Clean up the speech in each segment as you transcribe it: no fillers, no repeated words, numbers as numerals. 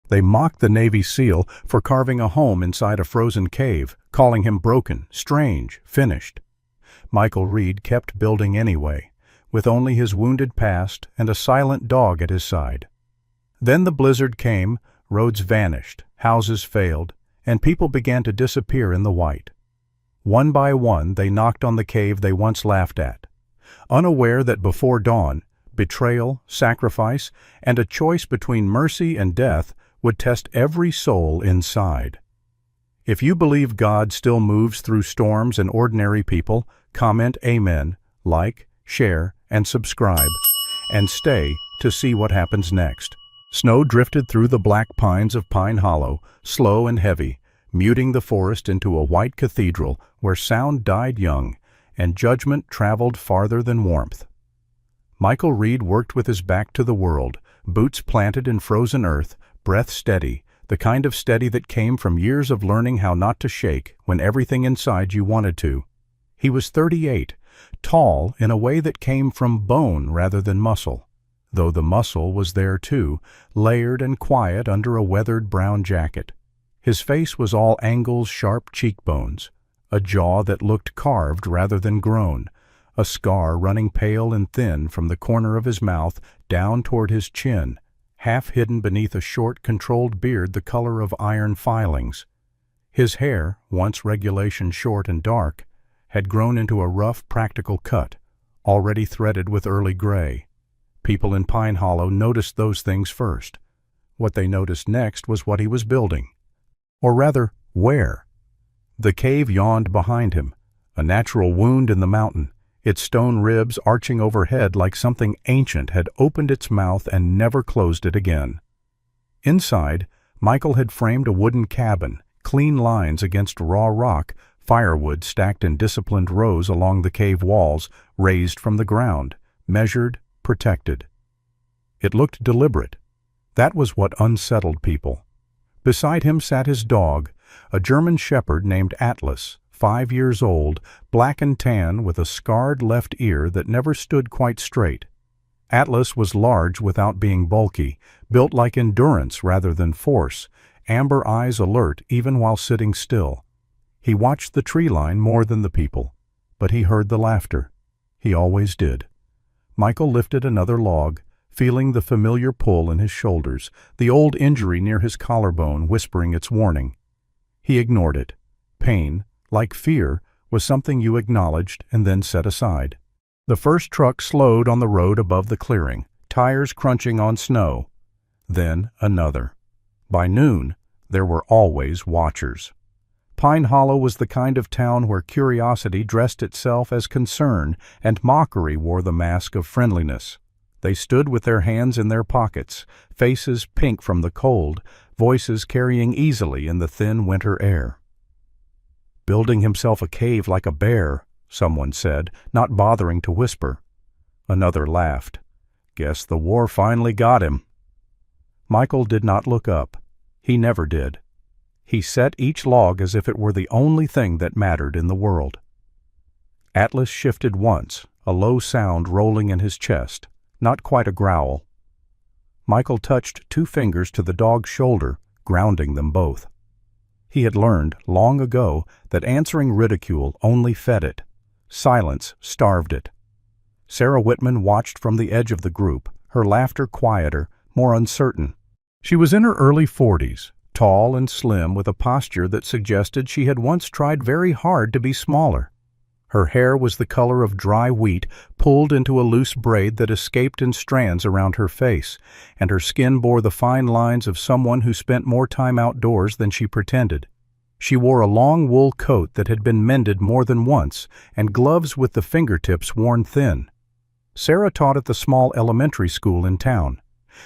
They mocked the Navy SEAL for carving a home inside a frozen cave, calling him broken, strange, finished. Michael Reed kept building anyway, with only his wounded past and a silent dog at his side. Then the blizzard came, roads vanished, houses failed, and people began to disappear in the white. One by one they knocked on the cave they once laughed at, unaware that before dawn, betrayal, sacrifice, and a choice between mercy and death would test every soul inside. If you believe God still moves through storms and ordinary people, comment Amen, like, share, and subscribe, and stay to see what happens next. Snow drifted through the black pines of Pine Hollow, slow and heavy, muting the forest into a white cathedral where sound died young and judgment traveled farther than warmth. Michael Reed worked with his back to the world, boots planted in frozen earth, breath steady, the kind of steady that came from years of learning how not to shake when everything inside you wanted to. He was 38, tall in a way that came from bone rather than muscle, though the muscle was there too, layered and quiet under a weathered brown jacket. His face was all angles, sharp cheekbones, a jaw that looked carved rather than grown, a scar running pale and thin from the corner of his mouth down toward his chin, half hidden beneath a short, controlled beard the color of iron filings. His hair, once regulation short and dark, had grown into a rough, practical cut, already threaded with early gray. People in Pine Hollow noticed those things first. What they noticed next was what he was building. Or rather, where? The cave yawned behind him, a natural wound in the mountain, its stone ribs arching overhead like something ancient had opened its mouth and never closed it again. Inside, Michael had framed a wooden cabin, clean lines against raw rock, firewood stacked in disciplined rows along the cave walls, raised from the ground, measured, protected. It looked deliberate. That was what unsettled people. Beside him sat his dog, a German shepherd named Atlas, 5 years old, black and tan with a scarred left ear that never stood quite straight. Atlas was large without being bulky, built like endurance rather than force, amber eyes alert even while sitting still. He watched the tree line more than the people, but he heard the laughter. He always did. Michael lifted another log, feeling the familiar pull in his shoulders, the old injury near his collarbone whispering its warning. He ignored it. Pain, like fear, was something you acknowledged and then set aside. The first truck slowed on the road above the clearing, tires crunching on snow. Then another. By noon, there were always watchers. Pine Hollow was the kind of town where curiosity dressed itself as concern and mockery wore the mask of friendliness. They stood with their hands in their pockets, faces pink from the cold, voices carrying easily in the thin winter air. "Building himself a cave like a bear," someone said, not bothering to whisper. Another laughed. "Guess the war finally got him." Michael did not look up. He never did. He set each log as if it were the only thing that mattered in the world. Atlas shifted once, a low sound rolling in his chest, not quite a growl. Michael touched 2 fingers to the dog's shoulder, grounding them both. He had learned, long ago, that answering ridicule only fed it. Silence starved it. Sarah Whitman watched from the edge of the group, her laughter quieter, more uncertain. She was in her early 40s, tall and slim with a posture that suggested she had once tried very hard to be smaller. Her hair was the color of dry wheat pulled into a loose braid that escaped in strands around her face, and her skin bore the fine lines of someone who spent more time outdoors than she pretended. She wore a long wool coat that had been mended more than once, and gloves with the fingertips worn thin. Sarah taught at the small elementary school in town.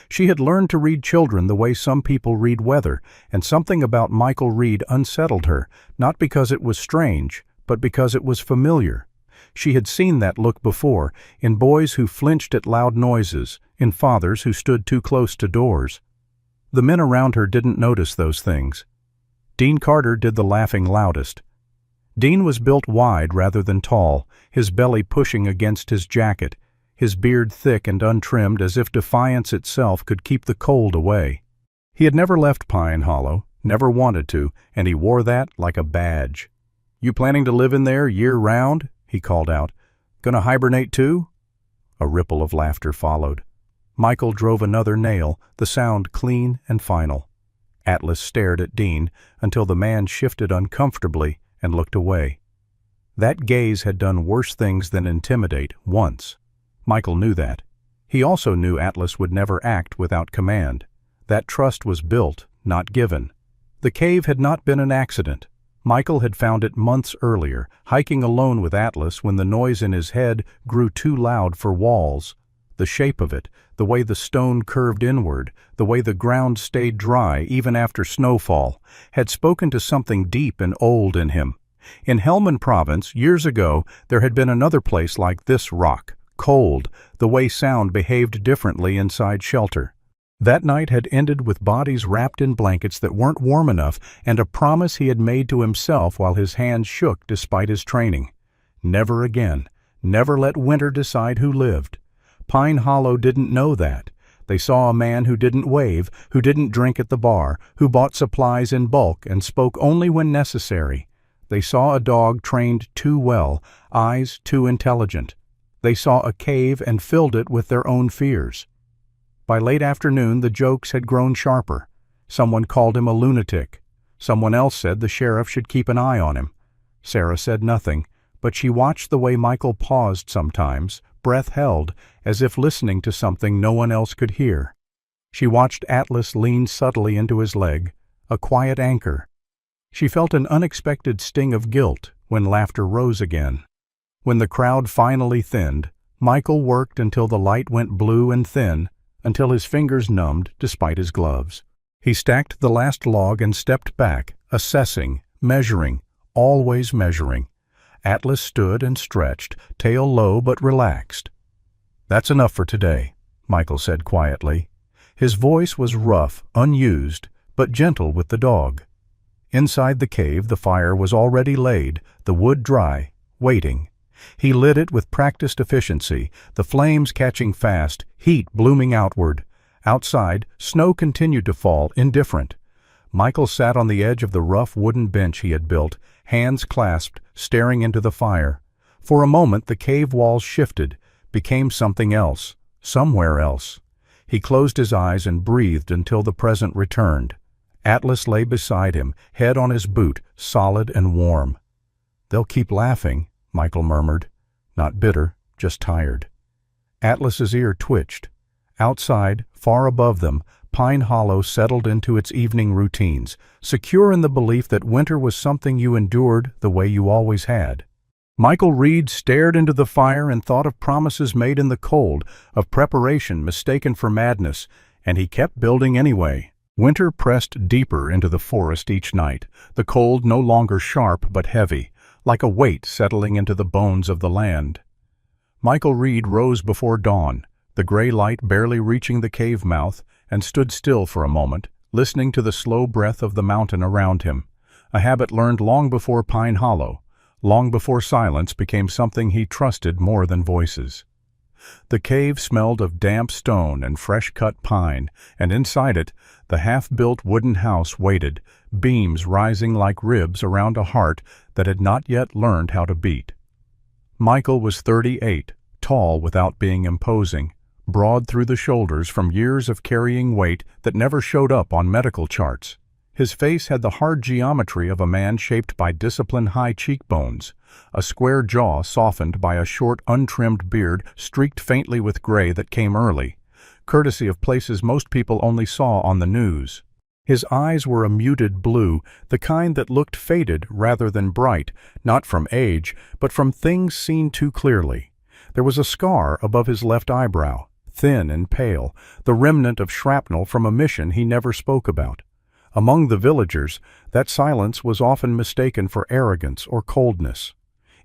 She had learned to read children the way some people read weather, and something about Michael Reed unsettled her, not because it was strange, but because it was familiar. She had seen that look before, in boys who flinched at loud noises, in fathers who stood too close to doors. The men around her didn't notice those things. Dean Carter did the laughing loudest. Dean was built wide rather than tall, his belly pushing against his jacket, his beard thick and untrimmed as if defiance itself could keep the cold away. He had never left Pine Hollow, never wanted to, and he wore that like a badge. "You planning to live in there year-round?" he called out. "Gonna hibernate too?" A ripple of laughter followed. Michael drove another nail, the sound clean and final. Atlas stared at Dean until the man shifted uncomfortably and looked away. That gaze had done worse things than intimidate once. Michael knew that. He also knew Atlas would never act without command. That trust was built, not given. The cave had not been an accident. Michael had found it months earlier, hiking alone with Atlas when the noise in his head grew too loud for walls. The shape of it, the way the stone curved inward, the way the ground stayed dry even after snowfall, had spoken to something deep and old in him. In Helmand Province, years ago, there had been another place like this rock, cold, the way sound behaved differently inside shelter. That night had ended with bodies wrapped in blankets that weren't warm enough and a promise he had made to himself while his hands shook despite his training. Never again. Never let winter decide who lived. Pine Hollow didn't know that. They saw a man who didn't wave, who didn't drink at the bar, who bought supplies in bulk and spoke only when necessary. They saw a dog trained too well, eyes too intelligent. They saw a cave and filled it with their own fears. By late afternoon, the jokes had grown sharper. Someone called him a lunatic. Someone else said the sheriff should keep an eye on him. Sarah said nothing, but she watched the way Michael paused sometimes, breath held, as if listening to something no one else could hear. She watched Atlas lean subtly into his leg, a quiet anchor. She felt an unexpected sting of guilt when laughter rose again. When the crowd finally thinned, Michael worked until the light went blue and thin, until his fingers numbed despite his gloves. He stacked the last log and stepped back, assessing, measuring, always measuring. Atlas stood and stretched, tail low but relaxed. "That's enough for today," Michael said quietly. His voice was rough, unused, but gentle with the dog. Inside the cave the fire was already laid, the wood dry, waiting. He lit it with practiced efficiency, the flames catching fast, heat blooming outward. Outside, snow continued to fall, indifferent. Michael sat on the edge of the rough wooden bench he had built, hands clasped, staring into the fire. For a moment the cave walls shifted, became something else, somewhere else. He closed his eyes and breathed until the present returned. Atlas lay beside him, head on his boot, solid and warm. "They'll keep laughing," Michael murmured. Not bitter, just tired. Atlas's ear twitched. Outside, far above them, Pine Hollow settled into its evening routines, secure in the belief that winter was something you endured the way you always had. Michael Reed stared into the fire and thought of promises made in the cold, of preparation mistaken for madness, and he kept building anyway. Winter pressed deeper into the forest each night, the cold no longer sharp but heavy, like a weight settling into the bones of the land. Michael Reed rose before dawn, the gray light barely reaching the cave mouth, and stood still for a moment, listening to the slow breath of the mountain around him, a habit learned long before Pine Hollow, long before silence became something he trusted more than voices. The cave smelled of damp stone and fresh-cut pine, and inside it, the half-built wooden house waited, beams rising like ribs around a heart that had not yet learned how to beat. Michael was 38, tall without being imposing, broad through the shoulders from years of carrying weight that never showed up on medical charts. His face had the hard geometry of a man shaped by disciplined high cheekbones, a square jaw softened by a short, untrimmed beard streaked faintly with gray that came early, courtesy of places most people only saw on the news. His eyes were a muted blue, the kind that looked faded rather than bright, not from age, but from things seen too clearly. There was a scar above his left eyebrow, thin and pale, the remnant of shrapnel from a mission he never spoke about. Among the villagers, that silence was often mistaken for arrogance or coldness.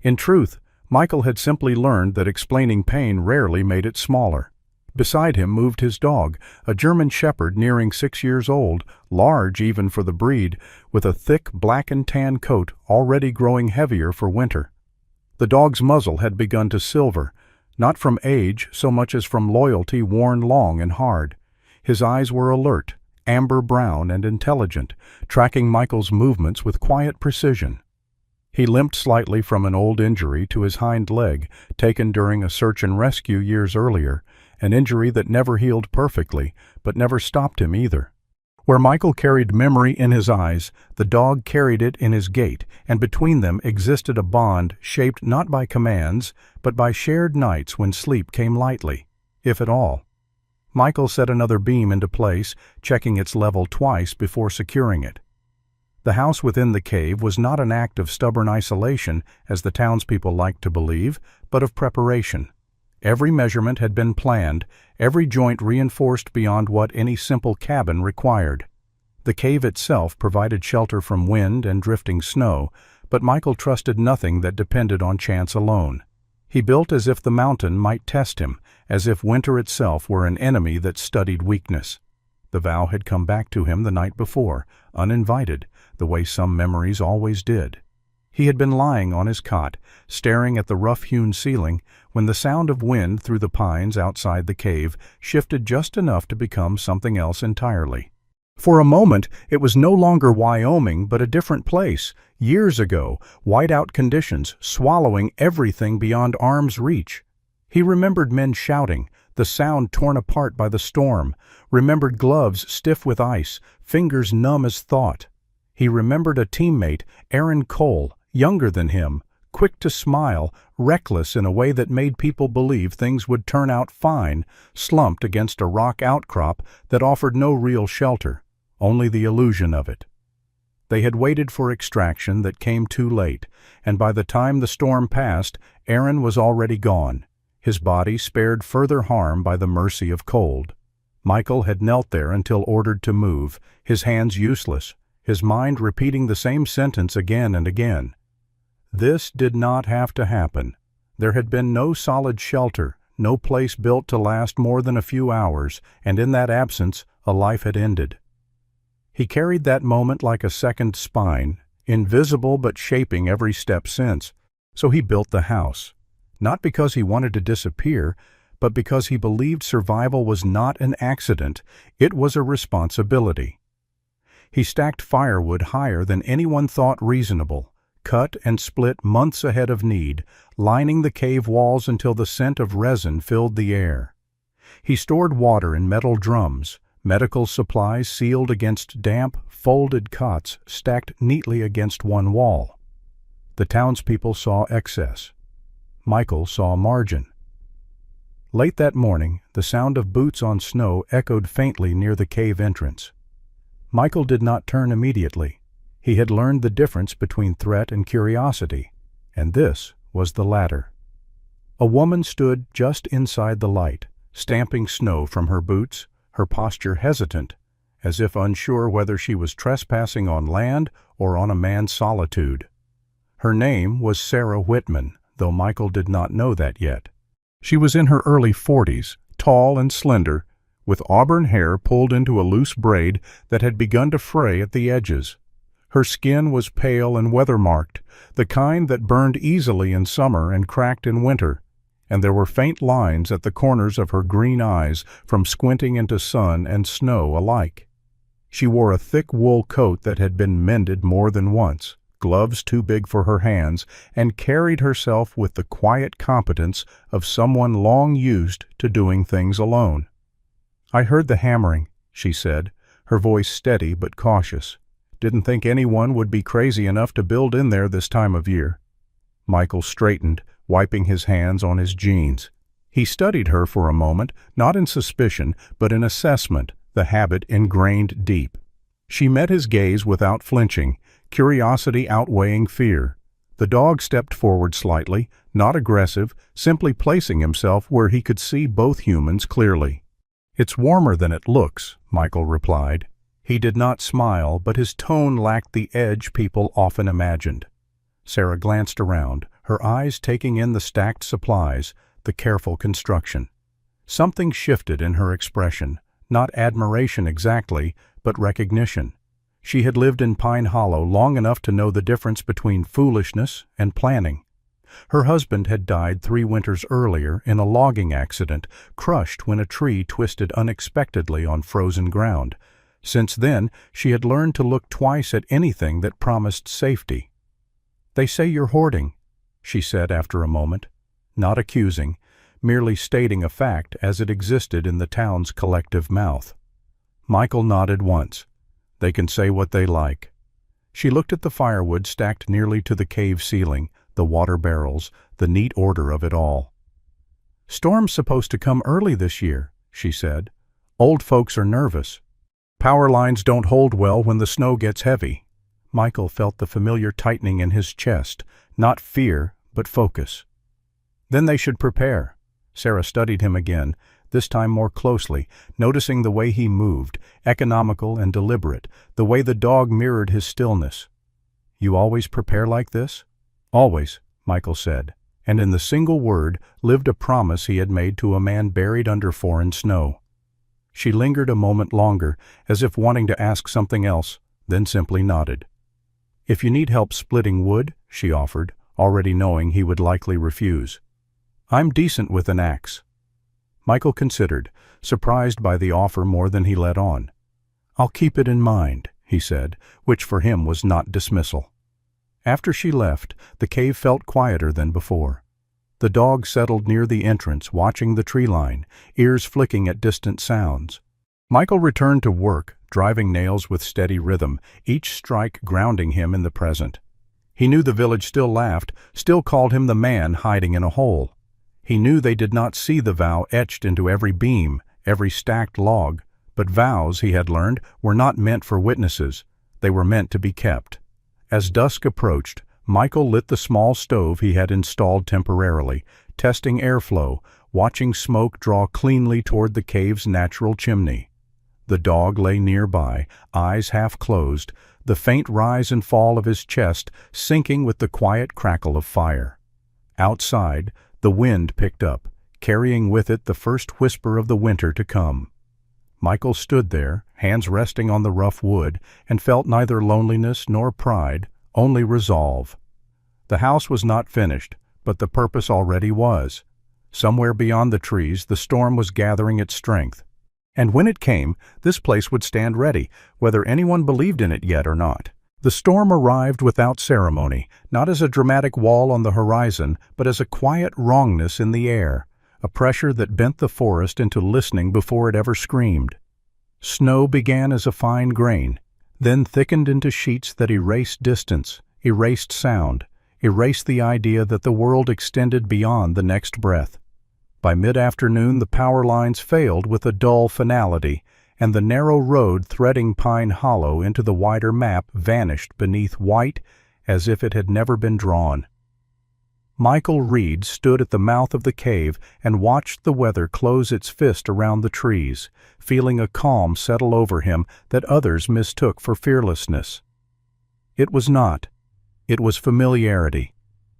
In truth, Michael had simply learned that explaining pain rarely made it smaller. Beside him moved his dog, a German shepherd nearing 6 years old, large even for the breed, with a thick black and tan coat already growing heavier for winter. The dog's muzzle had begun to silver, not from age so much as from loyalty worn long and hard. His eyes were alert, amber-brown and intelligent, tracking Michael's movements with quiet precision. He limped slightly from an old injury to his hind leg, taken during a search and rescue years earlier, an injury that never healed perfectly, but never stopped him either. Where Michael carried memory in his eyes, the dog carried it in his gait, and between them existed a bond shaped not by commands, but by shared nights when sleep came lightly, if at all. Michael set another beam into place, checking its level twice before securing it. The house within the cave was not an act of stubborn isolation, as the townspeople liked to believe, but of preparation. Every measurement had been planned, every joint reinforced beyond what any simple cabin required. The cave itself provided shelter from wind and drifting snow, but Michael trusted nothing that depended on chance alone. He built as if the mountain might test him, as if winter itself were an enemy that studied weakness. The vow had come back to him the night before, uninvited, the way some memories always did. He had been lying on his cot, staring at the rough-hewn ceiling, when the sound of wind through the pines outside the cave shifted just enough to become something else entirely. For a moment, it was no longer Wyoming, but a different place. Years ago, whiteout conditions, swallowing everything beyond arm's reach. He remembered men shouting, the sound torn apart by the storm, remembered gloves stiff with ice, fingers numb as thought. He remembered a teammate, Aaron Cole, younger than him, quick to smile, reckless in a way that made people believe things would turn out fine, slumped against a rock outcrop that offered no real shelter, only the illusion of it. They had waited for extraction that came too late, and by the time the storm passed, Aaron was already gone, his body spared further harm by the mercy of cold. Michael had knelt there until ordered to move, his hands useless, his mind repeating the same sentence again and again. This did not have to happen. There had been no solid shelter, no place built to last more than a few hours, and in that absence, a life had ended. He carried that moment like a second spine, invisible but shaping every step since, so he built the house. Not because he wanted to disappear, but because he believed survival was not an accident, it was a responsibility. He stacked firewood higher than anyone thought reasonable, cut and split months ahead of need, lining the cave walls until the scent of resin filled the air. He stored water in metal drums, medical supplies sealed against damp, folded cots stacked neatly against one wall. The townspeople saw excess. Michael saw margin. Late that morning, the sound of boots on snow echoed faintly near the cave entrance. Michael did not turn immediately. He had learned the difference between threat and curiosity, and this was the latter. A woman stood just inside the light, stamping snow from her boots, her posture hesitant, as if unsure whether she was trespassing on land or on a man's solitude. Her name was Sarah Whitman, though Michael did not know that yet. She was in her early 40s, tall and slender, with auburn hair pulled into a loose braid that had begun to fray at the edges. Her skin was pale and weather-marked, the kind that burned easily in summer and cracked in winter, and there were faint lines at the corners of her green eyes from squinting into sun and snow alike. She wore a thick wool coat that had been mended more than once, gloves too big for her hands, and carried herself with the quiet competence of someone long used to doing things alone. "I heard the hammering," she said, her voice steady but cautious. "Didn't think anyone would be crazy enough to build in there this time of year." Michael straightened, wiping his hands on his jeans. He studied her for a moment, not in suspicion, but in assessment, the habit ingrained deep. She met his gaze without flinching, curiosity outweighing fear. The dog stepped forward slightly, not aggressive, simply placing himself where he could see both humans clearly. "It's warmer than it looks," Michael replied. He did not smile, but his tone lacked the edge people often imagined. Sarah glanced around, her eyes taking in the stacked supplies, the careful construction. Something shifted in her expression, not admiration exactly, but recognition. She had lived in Pine Hollow long enough to know the difference between foolishness and planning. Her husband had died 3 winters earlier in a logging accident, crushed when a tree twisted unexpectedly on frozen ground. Since then, she had learned to look twice at anything that promised safety. "They say you're hoarding," she said after a moment, not accusing, merely stating a fact as it existed in the town's collective mouth. Michael nodded once. "They can say what they like." She looked at the firewood stacked nearly to the cave ceiling, the water barrels, the neat order of it all. "Storm's supposed to come early this year," she said. "Old folks are nervous. Power lines don't hold well when the snow gets heavy." Michael felt the familiar tightening in his chest, not fear, but focus. "Then they should prepare." Sarah studied him again, this time more closely, noticing the way he moved, economical and deliberate, the way the dog mirrored his stillness. "You always prepare like this?" "Always," Michael said, and in the single word lived a promise he had made to a man buried under foreign snow. She lingered a moment longer, as if wanting to ask something else, then simply nodded. "If you need help splitting wood," she offered, already knowing he would likely refuse. "I'm decent with an axe." Michael considered, surprised by the offer more than he let on. "I'll keep it in mind," he said, which for him was not dismissal. After she left, the cave felt quieter than before. The dog settled near the entrance, watching the tree line, ears flicking at distant sounds. Michael returned to work, driving nails with steady rhythm, each strike grounding him in the present. He knew the village still laughed, still called him the man hiding in a hole. He knew they did not see the vow etched into every beam, every stacked log, but vows, he had learned, were not meant for witnesses. They were meant to be kept. As dusk approached, Michael lit the small stove he had installed temporarily, testing airflow, watching smoke draw cleanly toward the cave's natural chimney. The dog lay nearby, eyes half closed, the faint rise and fall of his chest syncing with the quiet crackle of fire. Outside, the wind picked up, carrying with it the first whisper of the winter to come. Michael stood there, hands resting on the rough wood, and felt neither loneliness nor pride, only resolve. The house was not finished, but the purpose already was. Somewhere beyond the trees, the storm was gathering its strength. And when it came, this place would stand ready, whether anyone believed in it yet or not. The storm arrived without ceremony, not as a dramatic wall on the horizon, but as a quiet wrongness in the air, a pressure that bent the forest into listening before it ever screamed. Snow began as a fine grain, then thickened into sheets that erased distance, erased sound, erased the idea that the world extended beyond the next breath. By mid-afternoon the power lines failed with a dull finality, and the narrow road threading Pine Hollow into the wider map vanished beneath white as if it had never been drawn. Michael Reed stood at the mouth of the cave and watched the weather close its fist around the trees, feeling a calm settle over him that others mistook for fearlessness. It was not. It was familiarity.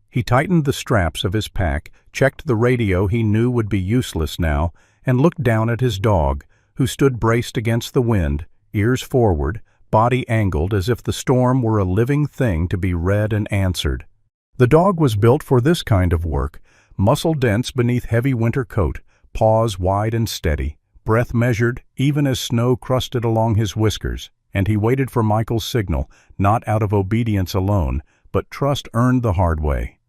He tightened the straps of his pack, checked the radio he knew would be useless now, and looked down at his dog, who stood braced against the wind, ears forward, body angled as if the storm were a living thing to be read and answered. The dog was built for this kind of work, muscle-dense beneath heavy winter coat, paws wide and steady, breath measured even as snow crusted along his whiskers, and he waited for Michael's signal, not out of obedience alone, but trust earned the hard way.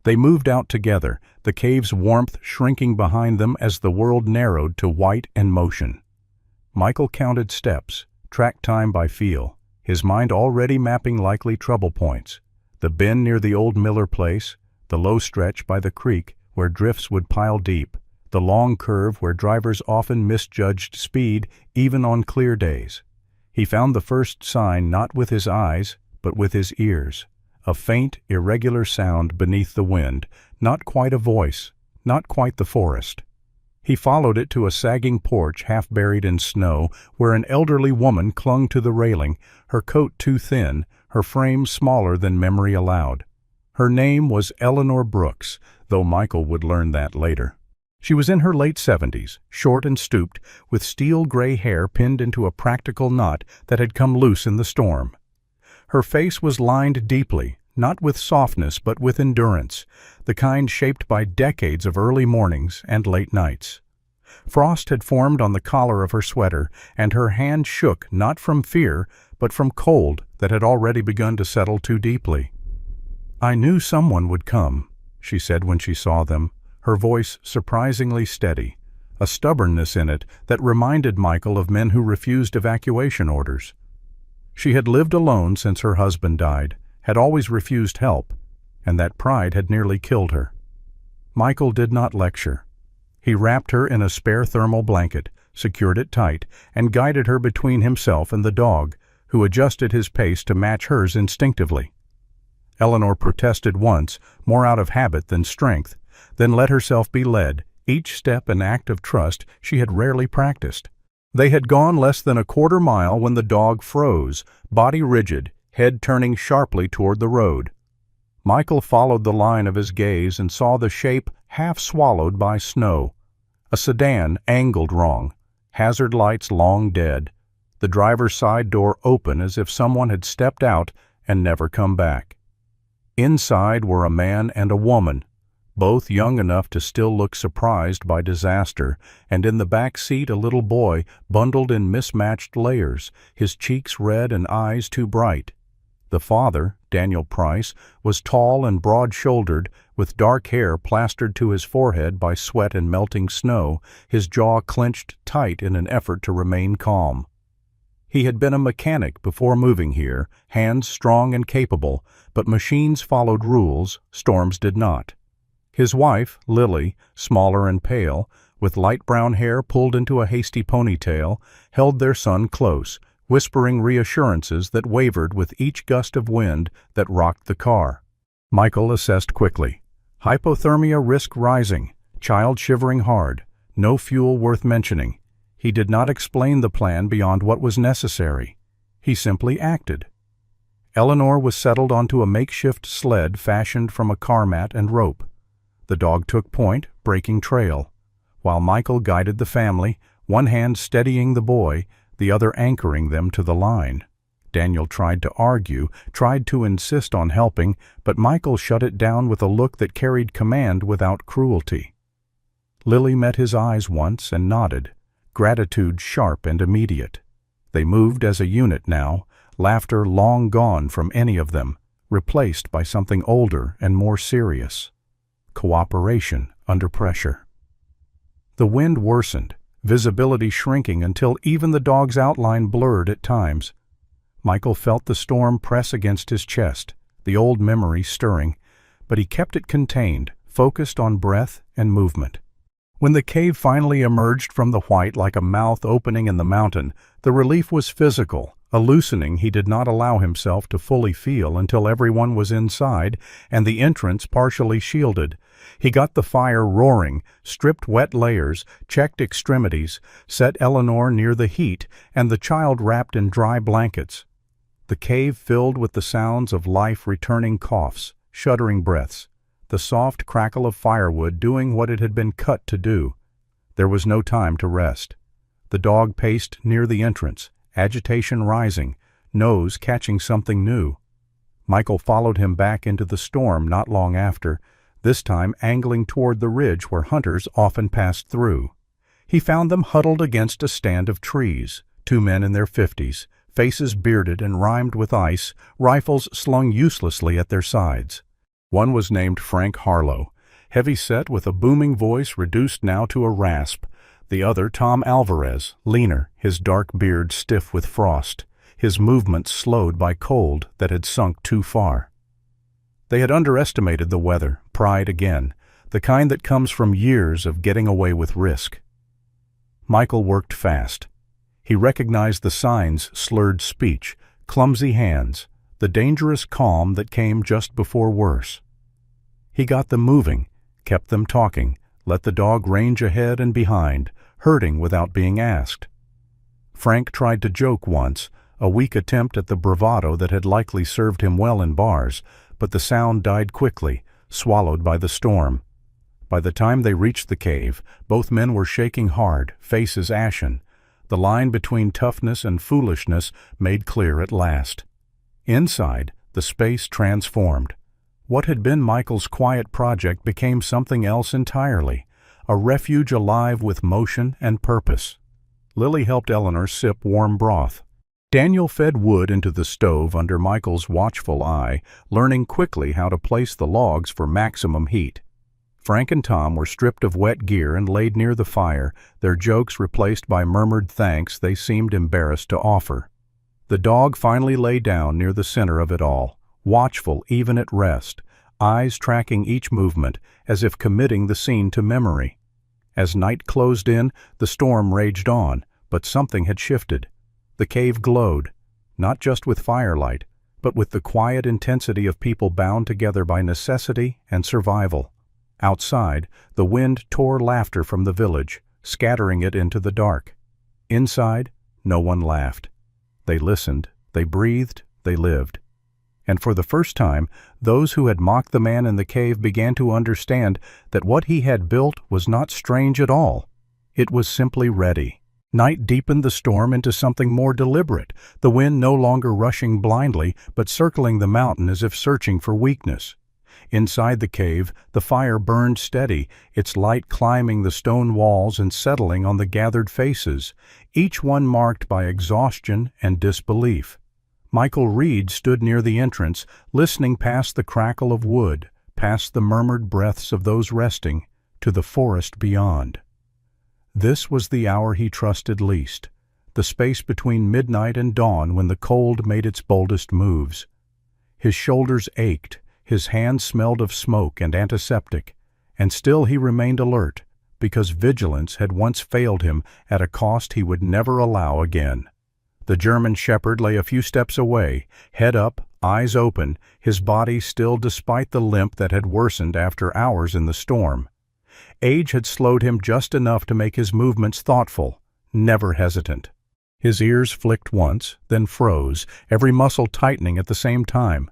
They moved out together, the cave's warmth shrinking behind them as the world narrowed to white and motion. Michael counted steps, tracked time by feel, his mind already mapping likely trouble points. The bend near the old Miller place, the low stretch by the creek where drifts would pile deep, the long curve where drivers often misjudged speed even on clear days. He found the first sign not with his eyes, but with his ears. A faint, irregular sound beneath the wind, not quite a voice, not quite the forest. He followed it to a sagging porch half buried in snow, where an elderly woman clung to the railing, her coat too thin, her frame smaller than memory allowed. Her name was Eleanor Brooks, though Michael would learn that later. She was in her late 70s, short and stooped, with steel-gray hair pinned into a practical knot that had come loose in the storm. Her face was lined deeply, not with softness but with endurance, the kind shaped by decades of early mornings and late nights. Frost had formed on the collar of her sweater, and her hand shook not from fear, but from cold that had already begun to settle too deeply. "I knew someone would come," she said when she saw them, her voice surprisingly steady, a stubbornness in it that reminded Michael of men who refused evacuation orders. She had lived alone since her husband died, had always refused help, and that pride had nearly killed her. Michael did not lecture. He wrapped her in a spare thermal blanket, secured it tight, and guided her between himself and the dog, who adjusted his pace to match hers instinctively. Eleanor protested once, more out of habit than strength, then let herself be led, each step an act of trust she had rarely practiced. They had gone less than a quarter mile when the dog froze, body rigid, head turning sharply toward the road. Michael followed the line of his gaze and saw the shape half swallowed by snow. A sedan angled wrong, hazard lights long dead, the driver's side door open as if someone had stepped out and never come back. Inside were a man and a woman, both young enough to still look surprised by disaster, and in the back seat a little boy bundled in mismatched layers, his cheeks red and eyes too bright. The father, Daniel Price, was tall and broad-shouldered, with dark hair plastered to his forehead by sweat and melting snow, his jaw clenched tight in an effort to remain calm. He had been a mechanic before moving here, hands strong and capable, but machines followed rules, storms did not. His wife, Lily, smaller and pale, with light brown hair pulled into a hasty ponytail, held their son close, whispering reassurances that wavered with each gust of wind that rocked the car. Michael assessed quickly. Hypothermia risk rising, child shivering hard, no fuel worth mentioning. He did not explain the plan beyond what was necessary. He simply acted. Eleanor was settled onto a makeshift sled fashioned from a car mat and rope. The dog took point, breaking trail, while Michael guided the family, one hand steadying the boy, the other anchoring them to the line. Daniel tried to argue, tried to insist on helping, but Michael shut it down with a look that carried command without cruelty. Lily met his eyes once and nodded, gratitude sharp and immediate. They moved as a unit now, laughter long gone from any of them, replaced by something older and more serious. Cooperation under pressure. The wind worsened, visibility shrinking until even the dog's outline blurred at times. Michael felt the storm press against his chest, the old memory stirring, but he kept it contained, focused on breath and movement. When the cave finally emerged from the white like a mouth opening in the mountain, the relief was physical, a loosening he did not allow himself to fully feel until everyone was inside and the entrance partially shielded. He got the fire roaring, stripped wet layers, checked extremities, set Eleanor near the heat, and the child wrapped in dry blankets. The cave filled with the sounds of life returning coughs, shuddering breaths, the soft crackle of firewood doing what it had been cut to do. There was no time to rest. The dog paced near the entrance, agitation rising, nose catching something new. Michael followed him back into the storm not long after, this time angling toward the ridge where hunters often passed through. He found them huddled against a stand of trees, two men in their 50s, faces bearded and rimed with ice, rifles slung uselessly at their sides. One was named Frank Harlow, heavy-set with a booming voice reduced now to a rasp. The other Tom Alvarez, leaner, his dark beard stiff with frost, his movements slowed by cold that had sunk too far. They had underestimated the weather, pride again, the kind that comes from years of getting away with risk. Michael worked fast. He recognized the signs, slurred speech, clumsy hands, the dangerous calm that came just before worse. He got them moving, kept them talking, let the dog range ahead and behind, herding without being asked. Frank tried to joke once, a weak attempt at the bravado that had likely served him well in bars, but the sound died quickly, swallowed by the storm. By the time they reached the cave, both men were shaking hard, faces ashen. The line between toughness and foolishness made clear at last. Inside, the space transformed. What had been Michael's quiet project became something else entirely, a refuge alive with motion and purpose. Lily helped Eleanor sip warm broth. Daniel fed wood into the stove under Michael's watchful eye, learning quickly how to place the logs for maximum heat. Frank and Tom were stripped of wet gear and laid near the fire, their jokes replaced by murmured thanks they seemed embarrassed to offer. The dog finally lay down near the center of it all, watchful even at rest, eyes tracking each movement as if committing the scene to memory. As night closed in, the storm raged on, but something had shifted. The cave glowed, not just with firelight, but with the quiet intensity of people bound together by necessity and survival. Outside, the wind tore laughter from the village, scattering it into the dark. Inside, no one laughed. They listened, they breathed, they lived. And for the first time, those who had mocked the man in the cave began to understand that what he had built was not strange at all. It was simply ready. Night deepened the storm into something more deliberate, the wind no longer rushing blindly, but circling the mountain as if searching for weakness. Inside the cave, the fire burned steady, its light climbing the stone walls and settling on the gathered faces, each one marked by exhaustion and disbelief. Michael Reed stood near the entrance, listening past the crackle of wood, past the murmured breaths of those resting, to the forest beyond. This was the hour he trusted least, the space between midnight and dawn when the cold made its boldest moves. His shoulders ached, his hands smelled of smoke and antiseptic, and still he remained alert, because vigilance had once failed him at a cost he would never allow again. The German shepherd lay a few steps away, head up, eyes open, his body still despite the limp that had worsened after hours in the storm. Age had slowed him just enough to make his movements thoughtful, never hesitant. His ears flicked once, then froze, every muscle tightening at the same time.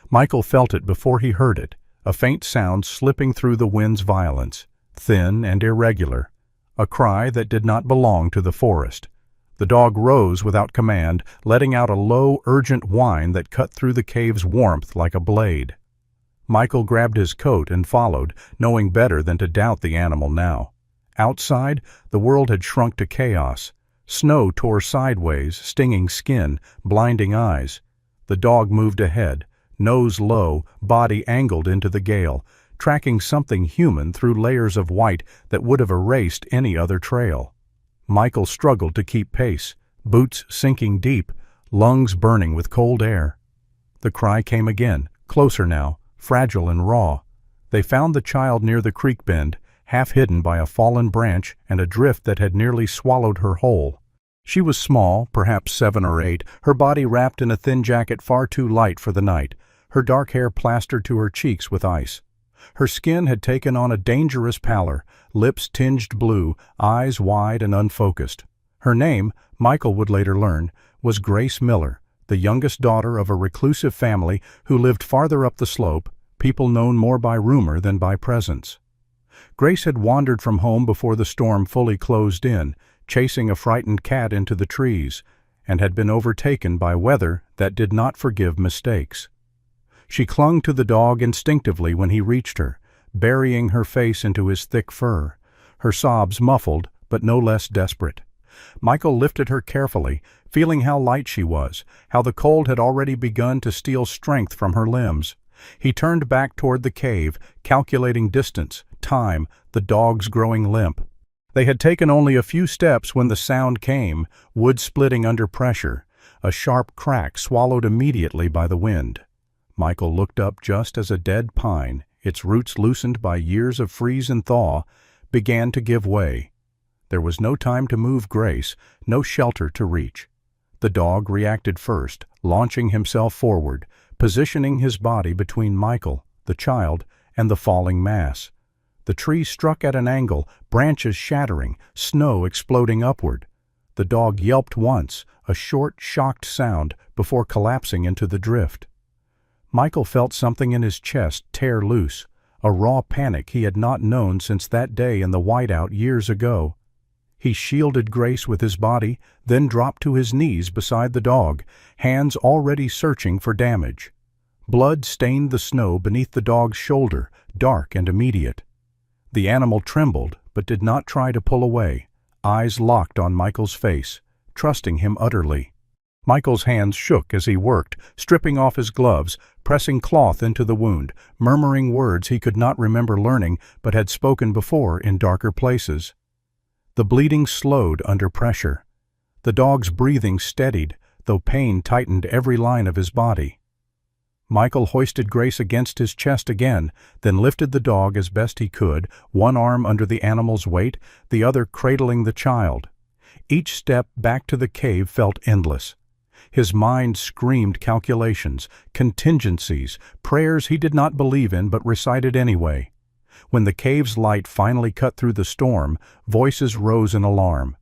Michael felt it before he heard it, a faint sound slipping through the wind's violence, thin and irregular, a cry that did not belong to the forest. The dog rose without command, letting out a low, urgent whine that cut through the cave's warmth like a blade. Michael grabbed his coat and followed, knowing better than to doubt the animal now. Outside, the world had shrunk to chaos. Snow tore sideways, stinging skin, blinding eyes. The dog moved ahead, nose low, body angled into the gale, tracking something human through layers of white that would have erased any other trail. Michael struggled to keep pace, boots sinking deep, lungs burning with cold air. The cry came again, closer now, fragile and raw. They found the child near the creek bend, half hidden by a fallen branch and a drift that had nearly swallowed her whole. She was small, perhaps 7 or 8, her body wrapped in a thin jacket far too light for the night, her dark hair plastered to her cheeks with ice. Her skin had taken on a dangerous pallor, lips tinged blue, eyes wide and unfocused. Her name, Michael would later learn, was Grace Miller, the youngest daughter of a reclusive family who lived farther up the slope, people known more by rumor than by presence. Grace had wandered from home before the storm fully closed in, chasing a frightened cat into the trees, and had been overtaken by weather that did not forgive mistakes. She clung to the dog instinctively when he reached her, burying her face into his thick fur, her sobs muffled but no less desperate. Michael lifted her carefully, feeling how light she was, how the cold had already begun to steal strength from her limbs. He turned back toward the cave, calculating distance, time, the dog's growing limp. They had taken only a few steps when the sound came, wood splitting under pressure, a sharp crack swallowed immediately by the wind. Michael looked up just as a dead pine, its roots loosened by years of freeze and thaw, began to give way. There was no time to move Grace, no shelter to reach. The dog reacted first, launching himself forward, positioning his body between Michael, the child, and the falling mass. The tree struck at an angle, branches shattering, snow exploding upward. The dog yelped once, a short, shocked sound, before collapsing into the drift. Michael felt something in his chest tear loose, a raw panic he had not known since that day in the whiteout years ago. He shielded Grace with his body, then dropped to his knees beside the dog, hands already searching for damage. Blood stained the snow beneath the dog's shoulder, dark and immediate. The animal trembled, but did not try to pull away, eyes locked on Michael's face, trusting him utterly. Michael's hands shook as he worked, stripping off his gloves, pressing cloth into the wound, murmuring words he could not remember learning but had spoken before in darker places. The bleeding slowed under pressure. The dog's breathing steadied, though pain tightened every line of his body. Michael hoisted Grace against his chest again, then lifted the dog as best he could, one arm under the animal's weight, the other cradling the child. Each step back to the cave felt endless. His mind screamed calculations, contingencies, prayers he did not believe in but recited anyway. When the cave's light finally cut through the storm, voices rose in alarm.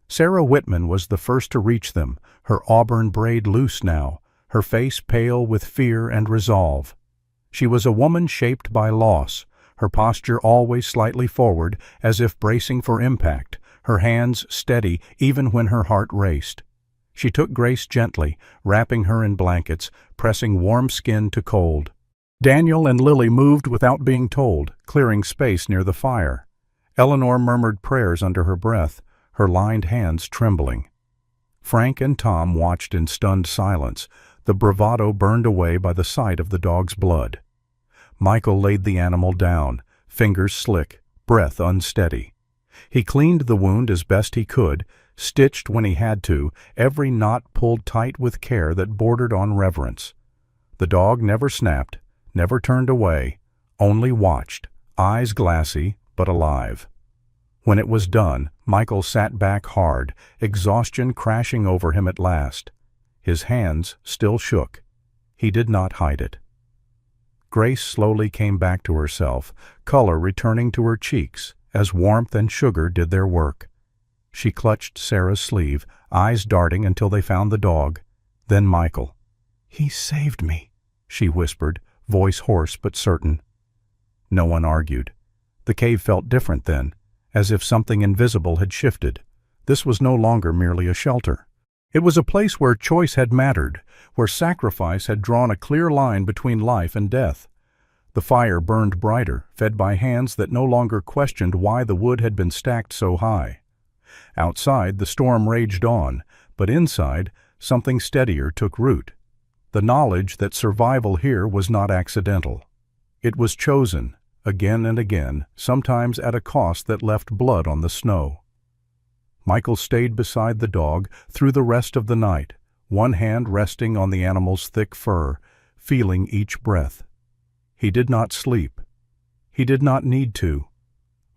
Sarah Whitman was the first to reach them, her auburn braid loose now, her face pale with fear and resolve. She was a woman shaped by loss, her posture always slightly forward, as if bracing for impact, her hands steady even when her heart raced. She took Grace gently, wrapping her in blankets, pressing warm skin to cold. Daniel and Lily moved without being told, clearing space near the fire. Eleanor murmured prayers under her breath, her lined hands trembling. Frank and Tom watched in stunned silence, the bravado burned away by the sight of the dog's blood. Michael laid the animal down, fingers slick, breath unsteady. He cleaned the wound as best he could, stitched when he had to, every knot pulled tight with care that bordered on reverence. The dog never snapped, never turned away, only watched, eyes glassy but alive. When it was done, Michael sat back hard, exhaustion crashing over him at last. His hands still shook. He did not hide it. Grace slowly came back to herself, color returning to her cheeks as warmth and sugar did their work. She clutched Sarah's sleeve, eyes darting until they found the dog. Then Michael. "He saved me," she whispered, voice hoarse but certain. No one argued. The cave felt different then, as if something invisible had shifted. This was no longer merely a shelter. It was a place where choice had mattered, where sacrifice had drawn a clear line between life and death. The fire burned brighter, fed by hands that no longer questioned why the wood had been stacked so high. Outside, the storm raged on, but inside, something steadier took root. The knowledge that survival here was not accidental. It was chosen, again and again, sometimes at a cost that left blood on the snow. Michael stayed beside the dog through the rest of the night, one hand resting on the animal's thick fur, feeling each breath. He did not sleep. He did not need to.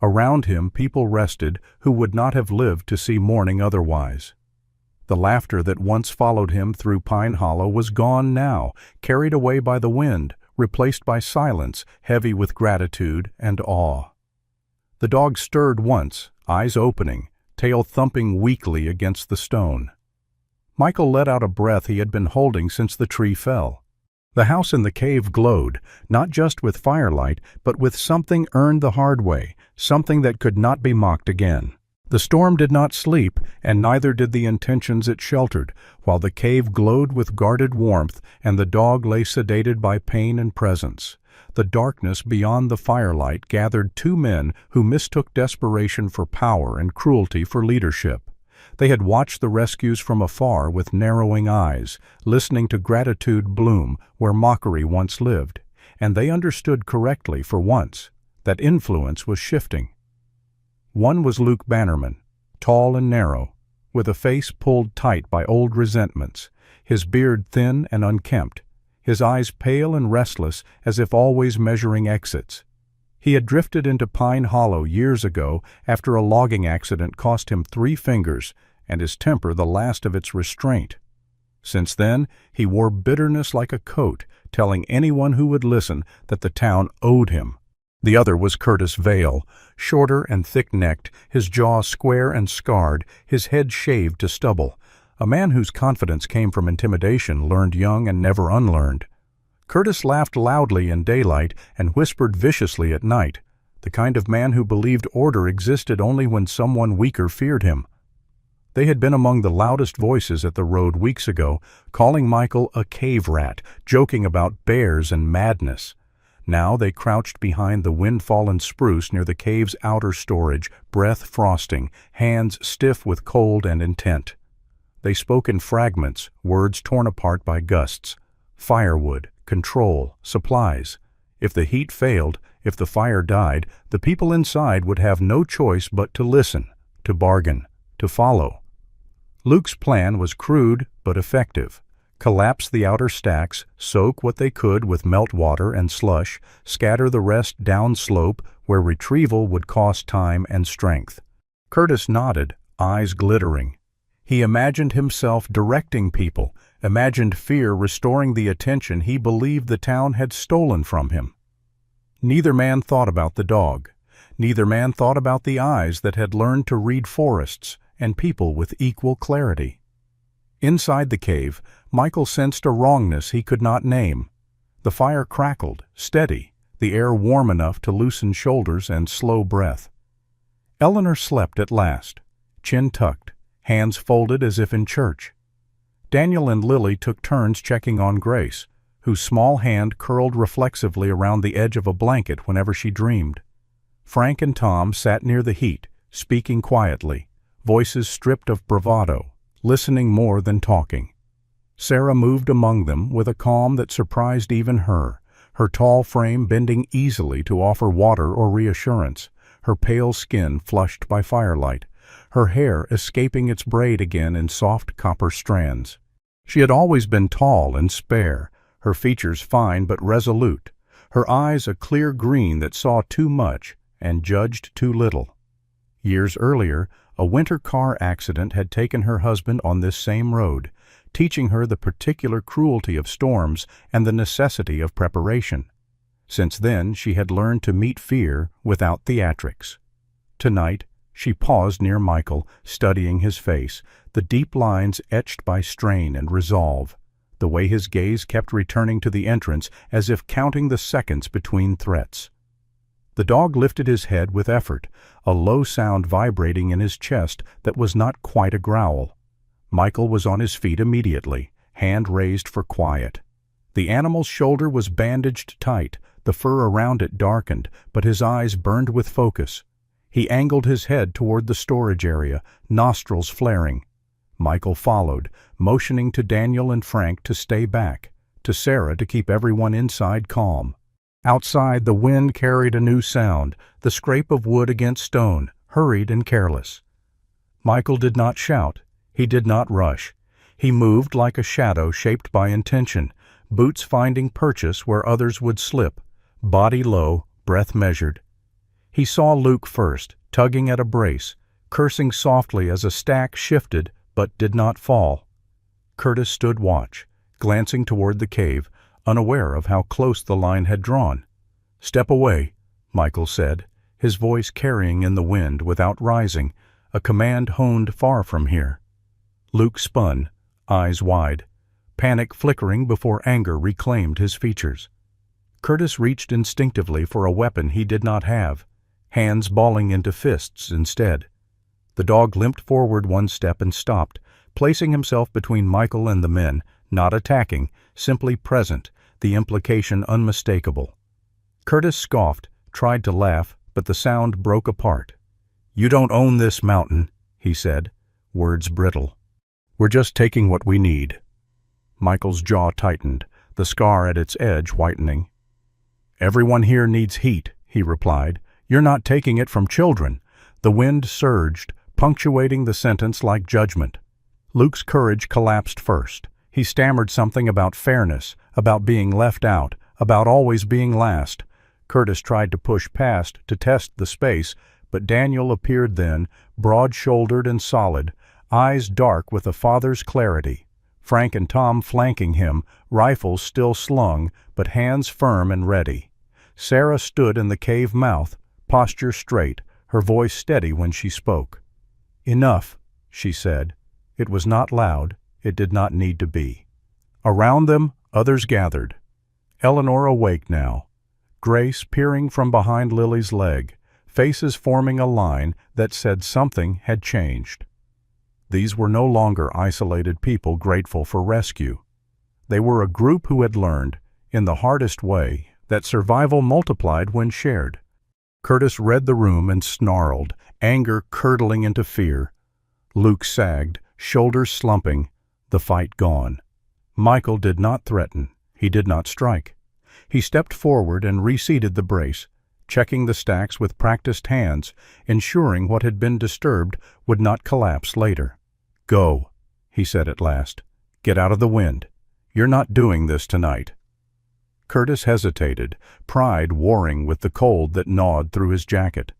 Around him people rested who would not have lived to see morning otherwise. The laughter that once followed him through Pine Hollow was gone now, carried away by the wind, replaced by silence, heavy with gratitude and awe. The dog stirred once, eyes opening, tail thumping weakly against the stone. Michael let out a breath he had been holding since the tree fell. The house in the cave glowed, not just with firelight, but with something earned the hard way, something that could not be mocked again. The storm did not sleep, and neither did the intentions it sheltered, while the cave glowed with guarded warmth and the dog lay sedated by pain and presence. The darkness beyond the firelight gathered two men who mistook desperation for power and cruelty for leadership. They had watched the rescues from afar with narrowing eyes, listening to gratitude bloom where mockery once lived, and they understood correctly for once that influence was shifting. One was Luke Bannerman, tall and narrow, with a face pulled tight by old resentments, his beard thin and unkempt, his eyes pale and restless as if always measuring exits. He had drifted into Pine Hollow years ago after a logging accident cost him 3 fingers and his temper the last of its restraint. Since then, he wore bitterness like a coat, telling anyone who would listen that the town owed him. The other was Curtis Vale, shorter and thick-necked, his jaw square and scarred, his head shaved to stubble, a man whose confidence came from intimidation learned young and never unlearned. Curtis laughed loudly in daylight and whispered viciously at night, the kind of man who believed order existed only when someone weaker feared him. They had been among the loudest voices at the road weeks ago, calling Michael a cave rat, joking about bears and madness. Now they crouched behind the wind-fallen spruce near the cave's outer storage, breath frosting, hands stiff with cold and intent. They spoke in fragments, words torn apart by gusts. Firewood, control, supplies. If the heat failed, if the fire died, the people inside would have no choice but to listen, to bargain, to follow. Luke's plan was crude but effective. Collapse the outer stacks, soak what they could with meltwater and slush, scatter the rest downslope where retrieval would cost time and strength. Curtis nodded, eyes glittering. He imagined himself directing people, imagined fear restoring the attention he believed the town had stolen from him. Neither man thought about the dog. Neither man thought about the eyes that had learned to read forests and people with equal clarity. Inside the cave, Michael sensed a wrongness he could not name. The fire crackled, steady, the air warm enough to loosen shoulders and slow breath. Eleanor slept at last, chin tucked, hands folded as if in church. Daniel and Lily took turns checking on Grace, whose small hand curled reflexively around the edge of a blanket whenever she dreamed. Frank and Tom sat near the heat, speaking quietly, voices stripped of bravado, listening more than talking. Sarah moved among them with a calm that surprised even her tall frame bending easily to offer water or reassurance, her pale skin flushed by firelight, her hair escaping its braid again in soft copper strands. She had always been tall and spare, her features fine but resolute, her eyes a clear green that saw too much and judged too little. Years earlier, a winter car accident had taken her husband on this same road, teaching her the particular cruelty of storms and the necessity of preparation. Since then, she had learned to meet fear without theatrics. Tonight, she paused near Michael, studying his face, the deep lines etched by strain and resolve, the way his gaze kept returning to the entrance as if counting the seconds between threats. The dog lifted his head with effort, a low sound vibrating in his chest that was not quite a growl. Michael was on his feet immediately, hand raised for quiet. The animal's shoulder was bandaged tight, the fur around it darkened, but his eyes burned with focus. He angled his head toward the storage area, nostrils flaring. Michael followed, motioning to Daniel and Frank to stay back, to Sarah to keep everyone inside calm. Outside, the wind carried a new sound, the scrape of wood against stone, hurried and careless. Michael did not shout. He did not rush. He moved like a shadow shaped by intention, boots finding purchase where others would slip, body low, breath measured. He saw Luke first, tugging at a brace, cursing softly as a stack shifted but did not fall. Curtis stood watch, glancing toward the cave, unaware of how close the line had drawn. "Step away," Michael said, his voice carrying in the wind without rising, a command honed far from here. Luke spun, eyes wide, panic flickering before anger reclaimed his features. Curtis reached instinctively for a weapon he did not have, hands balling into fists instead. The dog limped forward one step and stopped, placing himself between Michael and the men, not attacking, simply present, the implication unmistakable. Curtis scoffed, tried to laugh, but the sound broke apart. "You don't own this mountain," he said, words brittle. "We're just taking what we need." Michael's jaw tightened, the scar at its edge whitening. "Everyone here needs heat," he replied. "You're not taking it from children." The wind surged, punctuating the sentence like judgment. Luke's courage collapsed first. He stammered something about fairness, about being left out, about always being last. Curtis tried to push past, to test the space, but Daniel appeared then, broad-shouldered and solid, eyes dark with a father's clarity. Frank and Tom flanking him, rifles still slung, but hands firm and ready. Sarah stood in the cave mouth, posture straight, her voice steady when she spoke. "Enough," she said. It was not loud, it did not need to be. Around them, others gathered. Eleanor awake now. Grace peering from behind Lily's leg, faces forming a line that said something had changed. These were no longer isolated people grateful for rescue. They were a group who had learned, in the hardest way, that survival multiplied when shared. Curtis read the room and snarled, anger curdling into fear. Luke sagged, shoulders slumping, the fight gone. Michael did not threaten. He did not strike. He stepped forward and reseated the brace, checking the stacks with practiced hands, ensuring what had been disturbed would not collapse later. "Go," he said at last. "Get out of the wind. You're not doing this tonight." Curtis hesitated, pride warring with the cold that gnawed through his jacket.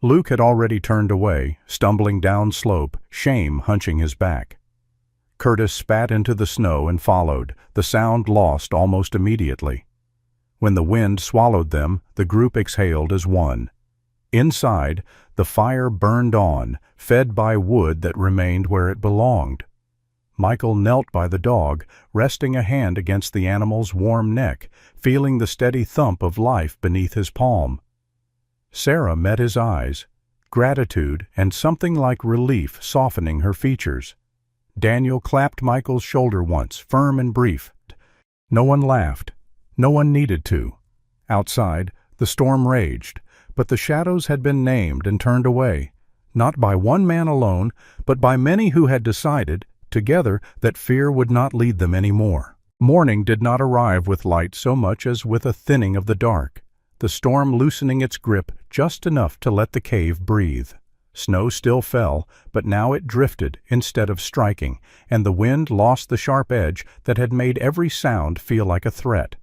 Luke had already turned away, stumbling down slope, shame hunching his back. Curtis spat into the snow and followed, the sound lost almost immediately. When the wind swallowed them, the group exhaled as one. Inside, the fire burned on, fed by wood that remained where it belonged. Michael knelt by the dog, resting a hand against the animal's warm neck, feeling the steady thump of life beneath his palm. Sarah met his eyes, gratitude and something like relief softening her features. Daniel clapped Michael's shoulder once, firm and brief. No one laughed. No one needed to. Outside, the storm raged, but the shadows had been named and turned away, not by one man alone, but by many who had decided, together, that fear would not lead them any more. Morning did not arrive with light so much as with a thinning of the dark, the storm loosening its grip just enough to let the cave breathe. Snow still fell, but now it drifted instead of striking, and the wind lost the sharp edge that had made every sound feel like a threat.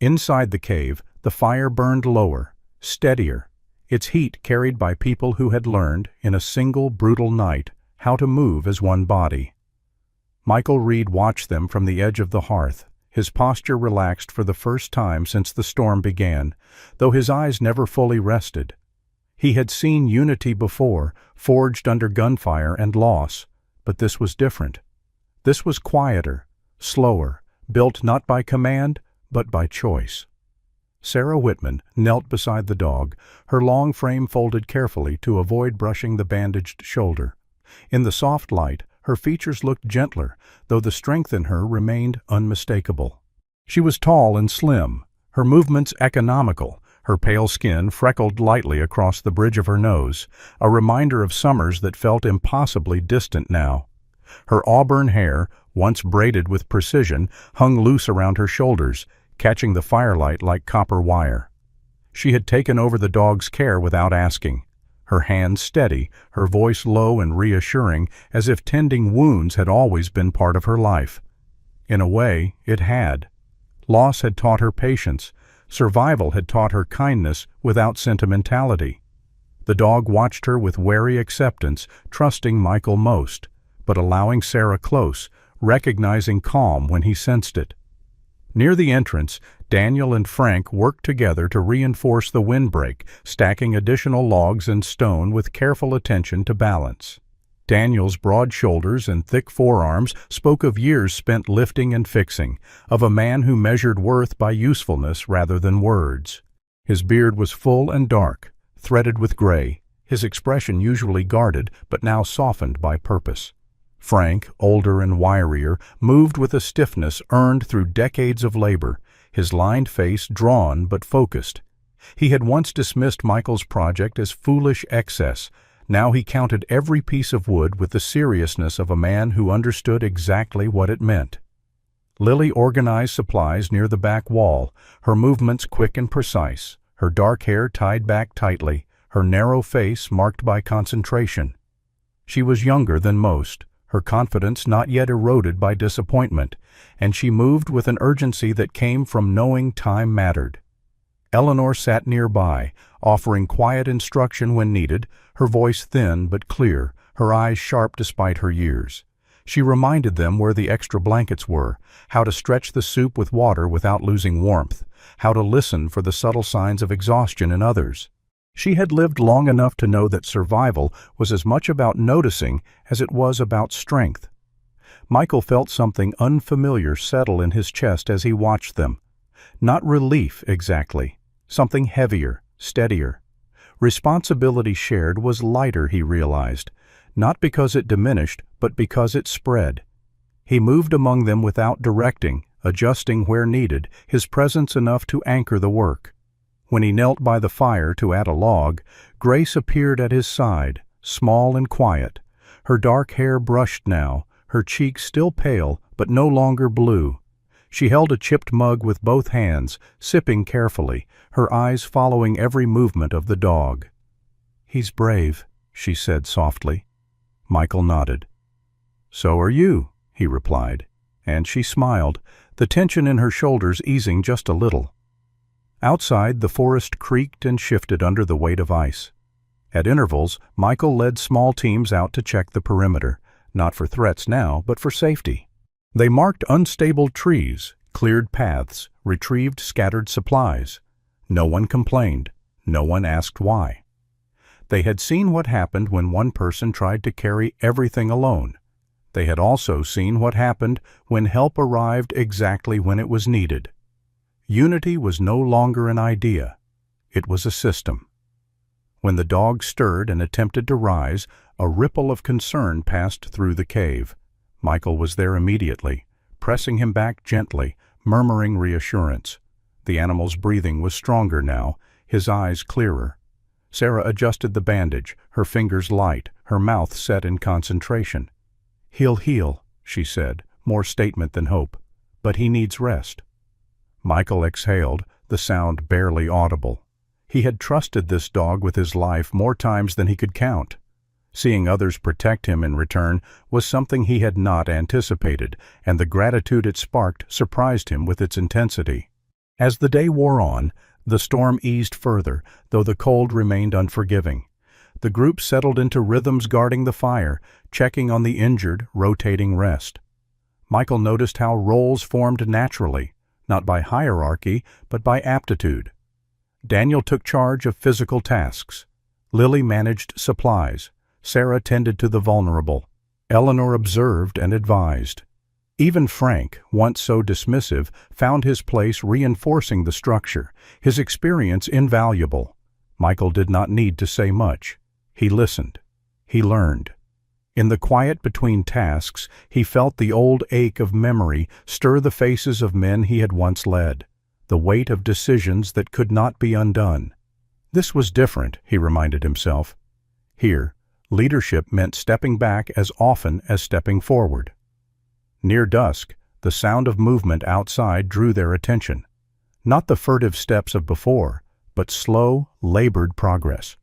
Inside the cave, the fire burned lower, steadier, its heat carried by people who had learned, in a single brutal night, how to move as one body. Michael Reed watched them from the edge of the hearth, his posture relaxed for the first time since the storm began, though his eyes never fully rested. He had seen unity before, forged under gunfire and loss, but this was different. This was quieter, slower, built not by command, but by choice. Sarah Whitman knelt beside the dog, her long frame folded carefully to avoid brushing the bandaged shoulder. In the soft light, her features looked gentler, though the strength in her remained unmistakable. She was tall and slim, her movements economical, her pale skin freckled lightly across the bridge of her nose, a reminder of summers that felt impossibly distant now. Her auburn hair, once braided with precision, hung loose around her shoulders, catching the firelight like copper wire. She had taken over the dog's care without asking, her hands steady, her voice low and reassuring, as if tending wounds had always been part of her life. In a way, it had. Loss had taught her patience. Survival had taught her kindness without sentimentality. The dog watched her with wary acceptance, trusting Michael most, but allowing Sarah close, recognizing calm when he sensed it. Near the entrance, Daniel and Frank worked together to reinforce the windbreak, stacking additional logs and stone with careful attention to balance. Daniel's broad shoulders and thick forearms spoke of years spent lifting and fixing, of a man who measured worth by usefulness rather than words. His beard was full and dark, threaded with gray, his expression usually guarded but now softened by purpose. Frank, older and wirier, moved with a stiffness earned through decades of labor, his lined face drawn but focused. He had once dismissed Michael's project as foolish excess. Now he counted every piece of wood with the seriousness of a man who understood exactly what it meant. Lily organized supplies near the back wall, her movements quick and precise, her dark hair tied back tightly, her narrow face marked by concentration. She was younger than most, her confidence not yet eroded by disappointment, and she moved with an urgency that came from knowing time mattered. Eleanor sat nearby, offering quiet instruction when needed, her voice thin but clear, her eyes sharp despite her years. She reminded them where the extra blankets were, how to stretch the soup with water without losing warmth, how to listen for the subtle signs of exhaustion in others. She had lived long enough to know that survival was as much about noticing as it was about strength. Michael felt something unfamiliar settle in his chest as he watched them. Not relief, exactly. Something heavier, steadier. Responsibility shared was lighter, he realized, not because it diminished, but because it spread. He moved among them without directing, adjusting where needed, his presence enough to anchor the work. When he knelt by the fire to add a log, Grace appeared at his side, small and quiet. Her dark hair brushed now, her cheeks still pale but no longer blue. She held a chipped mug with both hands, sipping carefully, her eyes following every movement of the dog. "He's brave," she said softly. Michael nodded. "So are you," he replied, and she smiled, the tension in her shoulders easing just a little. Outside, the forest creaked and shifted under the weight of ice. At intervals, Michael led small teams out to check the perimeter, not for threats now, but for safety. They marked unstable trees, cleared paths, retrieved scattered supplies. No one complained. No one asked why. They had seen what happened when one person tried to carry everything alone. They had also seen what happened when help arrived exactly when it was needed. Unity was no longer an idea. It was a system. When the dog stirred and attempted to rise, a ripple of concern passed through the cave. Michael was there immediately, pressing him back gently, murmuring reassurance. The animal's breathing was stronger now, his eyes clearer. Sarah adjusted the bandage, her fingers light, her mouth set in concentration. "He'll heal," she said, more statement than hope. "But he needs rest." Michael exhaled, the sound barely audible. He had trusted this dog with his life more times than he could count. Seeing others protect him in return was something he had not anticipated, and the gratitude it sparked surprised him with its intensity. As the day wore on, the storm eased further, though the cold remained unforgiving. The group settled into rhythms guarding the fire, checking on the injured, rotating rest. Michael noticed how roles formed naturally, not by hierarchy, but by aptitude. Daniel took charge of physical tasks. Lily managed supplies. Sarah tended to the vulnerable. Eleanor observed and advised. Even Frank, once so dismissive, found his place reinforcing the structure, his experience invaluable. Michael did not need to say much. He listened. He learned. In the quiet between tasks, he felt the old ache of memory stir the faces of men he had once led, the weight of decisions that could not be undone. This was different, he reminded himself. Here, leadership meant stepping back as often as stepping forward. Near dusk, the sound of movement outside drew their attention. Not the furtive steps of before, but slow, labored progress.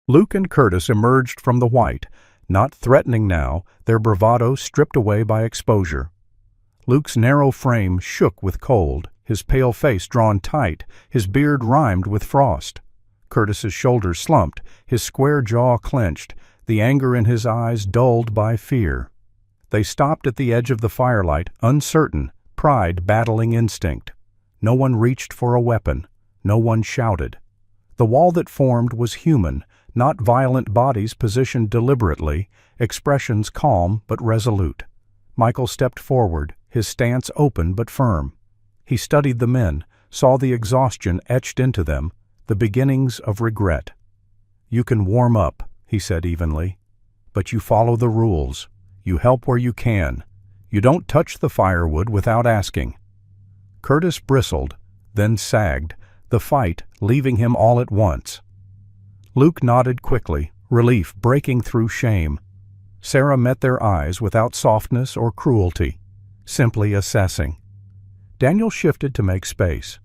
Luke and Curtis emerged from the white, not threatening now, their bravado stripped away by exposure. Luke's narrow frame shook with cold, his pale face drawn tight, his beard rimed with frost. Curtis's shoulders slumped, his square jaw clenched, the anger in his eyes dulled by fear. They stopped at the edge of the firelight, uncertain, pride battling instinct. No one reached for a weapon. No one shouted. The wall that formed was human, not violent bodies positioned deliberately, expressions calm but resolute. Michael stepped forward, his stance open but firm. He studied the men, saw the exhaustion etched into them, the beginnings of regret. "You can warm up," he said evenly, "but you follow the rules. You help where you can. You don't touch the firewood without asking." Curtis bristled, then sagged, the fight leaving him all at once. Luke nodded quickly, relief breaking through shame. Sarah met their eyes without softness or cruelty, simply assessing. Daniel shifted to make space.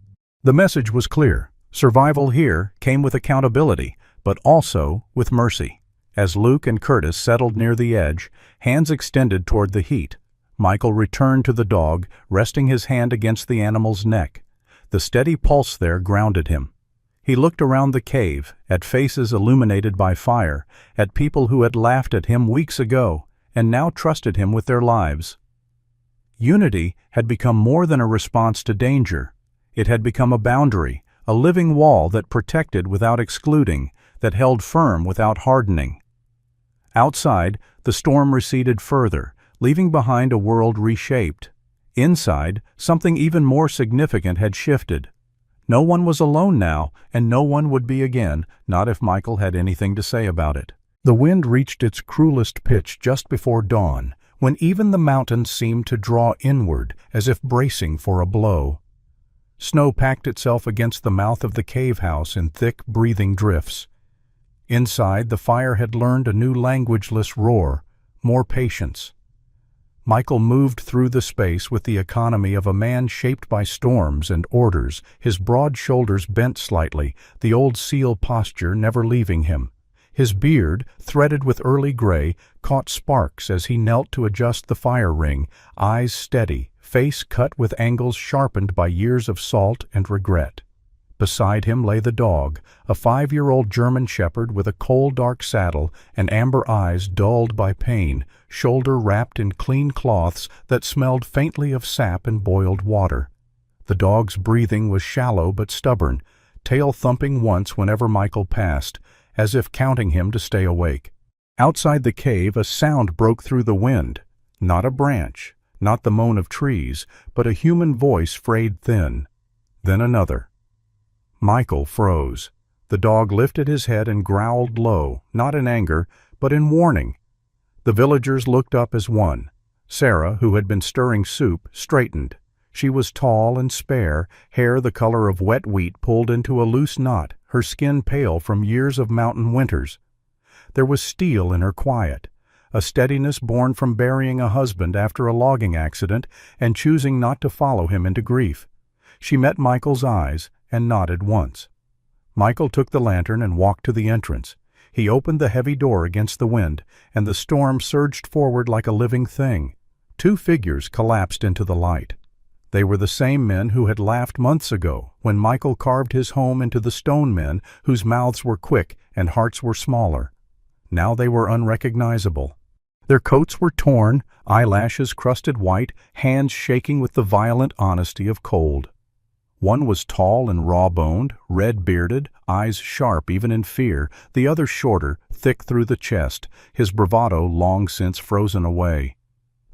The message was clear. Survival here came with accountability, but also with mercy. As Luke and Curtis settled near the edge, hands extended toward the heat, Michael returned to the dog, resting his hand against the animal's neck. The steady pulse there grounded him. He looked around the cave, at faces illuminated by fire, at people who had laughed at him weeks ago and now trusted him with their lives. Unity had become more than a response to danger. It had become a boundary, a living wall that protected without excluding, that held firm without hardening. Outside, the storm receded further, leaving behind a world reshaped. Inside, something even more significant had shifted. No one was alone now, and no one would be again, not if Michael had anything to say about it. The wind reached its cruelest pitch just before dawn, when even the mountains seemed to draw inward as if bracing for a blow. Snow packed itself against the mouth of the cave house in thick, breathing drifts. Inside, the fire had learned a new languageless roar, more patience. Michael moved through the space with the economy of a man shaped by storms and orders, his broad shoulders bent slightly, the old seal posture never leaving him. His beard, threaded with early gray, caught sparks as he knelt to adjust the fire ring, eyes steady, face cut with angles sharpened by years of salt and regret. Beside him lay the dog, a 5-year-old German shepherd with a coal-dark saddle and amber eyes dulled by pain, shoulder wrapped in clean cloths that smelled faintly of sap and boiled water. The dog's breathing was shallow but stubborn, tail thumping once whenever Michael passed, as if counting him to stay awake. Outside the cave, a sound broke through the wind. Not a branch, not the moan of trees, but a human voice frayed thin. Then another. Michael froze. The dog lifted his head and growled low, not in anger, but in warning. The villagers looked up as one. Sarah, who had been stirring soup, straightened. She was tall and spare, hair the color of wet wheat pulled into a loose knot, her skin pale from years of mountain winters. There was steel in her quiet, a steadiness born from burying a husband after a logging accident and choosing not to follow him into grief. She met Michael's eyes and nodded once. Michael took the lantern and walked to the entrance. He opened the heavy door against the wind, and the storm surged forward like a living thing. 2 figures collapsed into the light. They were the same men who had laughed months ago when Michael carved his home into the stone men whose mouths were quick and hearts were smaller. Now they were unrecognizable. Their coats were torn, eyelashes crusted white, hands shaking with the violent honesty of cold. One was tall and raw-boned, red-bearded, eyes sharp even in fear, the other shorter, thick through the chest, his bravado long since frozen away.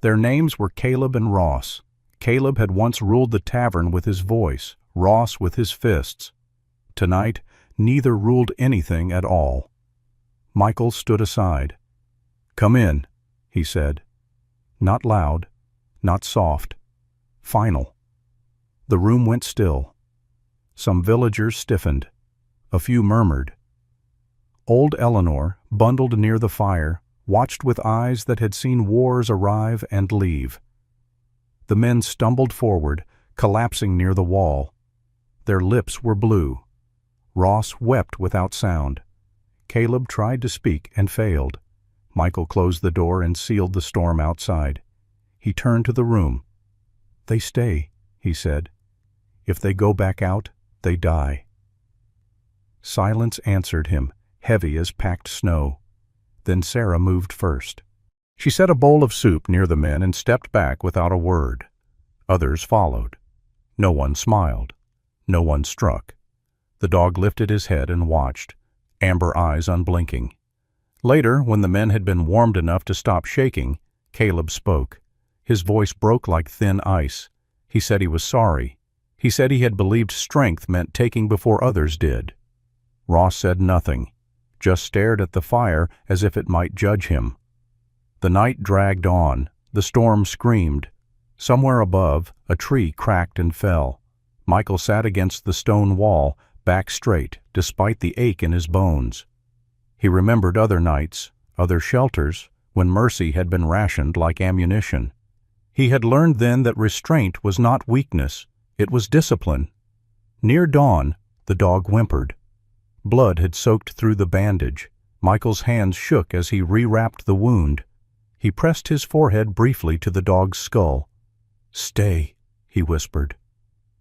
Their names were Caleb and Ross. Caleb had once ruled the tavern with his voice, Ross with his fists. Tonight, neither ruled anything at all. Michael stood aside. "Come in," he said. Not loud, not soft. Final. The room went still. Some villagers stiffened. A few murmured. Old Eleanor, bundled near the fire, watched with eyes that had seen wars arrive and leave. The men stumbled forward, collapsing near the wall. Their lips were blue. Ross wept without sound. Caleb tried to speak and failed. Michael closed the door and sealed the storm outside. He turned to the room. "They stay," he said. "If they go back out, they die." Silence answered him, heavy as packed snow. Then Sarah moved first. She set a bowl of soup near the men and stepped back without a word. Others followed. No one smiled. No one struck. The dog lifted his head and watched, amber eyes unblinking. Later, when the men had been warmed enough to stop shaking, Caleb spoke. His voice broke like thin ice. He said he was sorry. He said he had believed strength meant taking before others did. Ross said nothing, just stared at the fire as if it might judge him. The night dragged on. The storm screamed. Somewhere above, a tree cracked and fell. Michael sat against the stone wall, back straight, despite the ache in his bones. He remembered other nights, other shelters, when mercy had been rationed like ammunition. He had learned then that restraint was not weakness, it was discipline. Near dawn, the dog whimpered. Blood had soaked through the bandage. Michael's hands shook as he rewrapped the wound. He pressed his forehead briefly to the dog's skull. "Stay," he whispered.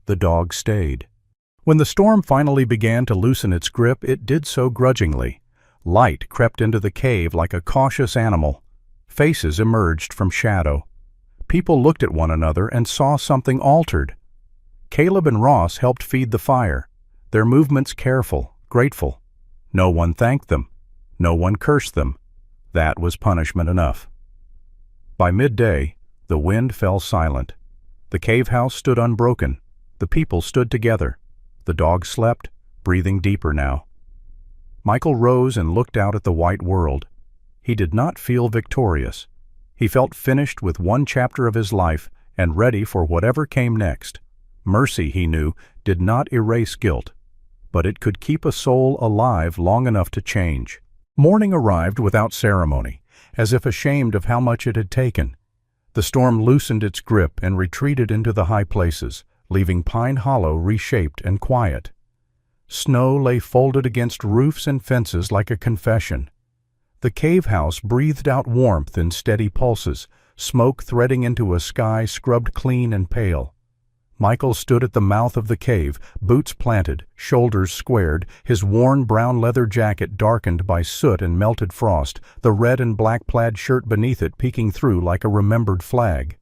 The dog stayed. When the storm finally began to loosen its grip, it did so grudgingly. Light crept into the cave like a cautious animal. Faces emerged from shadow. People looked at one another and saw something altered. Caleb and Ross helped feed the fire, their movements careful, grateful. No one thanked them. No one cursed them. That was punishment enough. By midday, the wind fell silent. The cave house stood unbroken. The people stood together. The dog slept, breathing deeper now. Michael rose and looked out at the white world. He did not feel victorious. He felt finished with one chapter of his life and ready for whatever came next. Mercy, he knew, did not erase guilt, but it could keep a soul alive long enough to change. Morning arrived without ceremony, as if ashamed of how much it had taken. The storm loosened its grip and retreated into the high places, leaving Pine Hollow reshaped and quiet. Snow lay folded against roofs and fences like a confession. The cave house breathed out warmth in steady pulses, smoke threading into a sky scrubbed clean and pale. Michael stood at the mouth of the cave, boots planted, shoulders squared, his worn brown leather jacket darkened by soot and melted frost, the red and black plaid shirt beneath it peeking through like a remembered flag.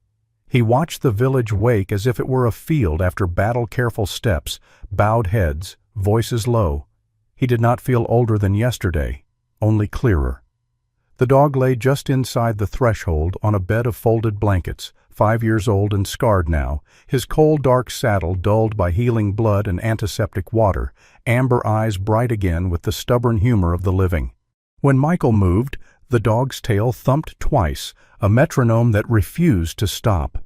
He watched the village wake as if it were a field after battle-careful steps, bowed heads, voices low. He did not feel older than yesterday, only clearer. The dog lay just inside the threshold on a bed of folded blankets, 5 years old and scarred now, his cold dark saddle dulled by healing blood and antiseptic water, amber eyes bright again with the stubborn humor of the living. When Michael moved, the dog's tail thumped twice, a metronome that refused to stop.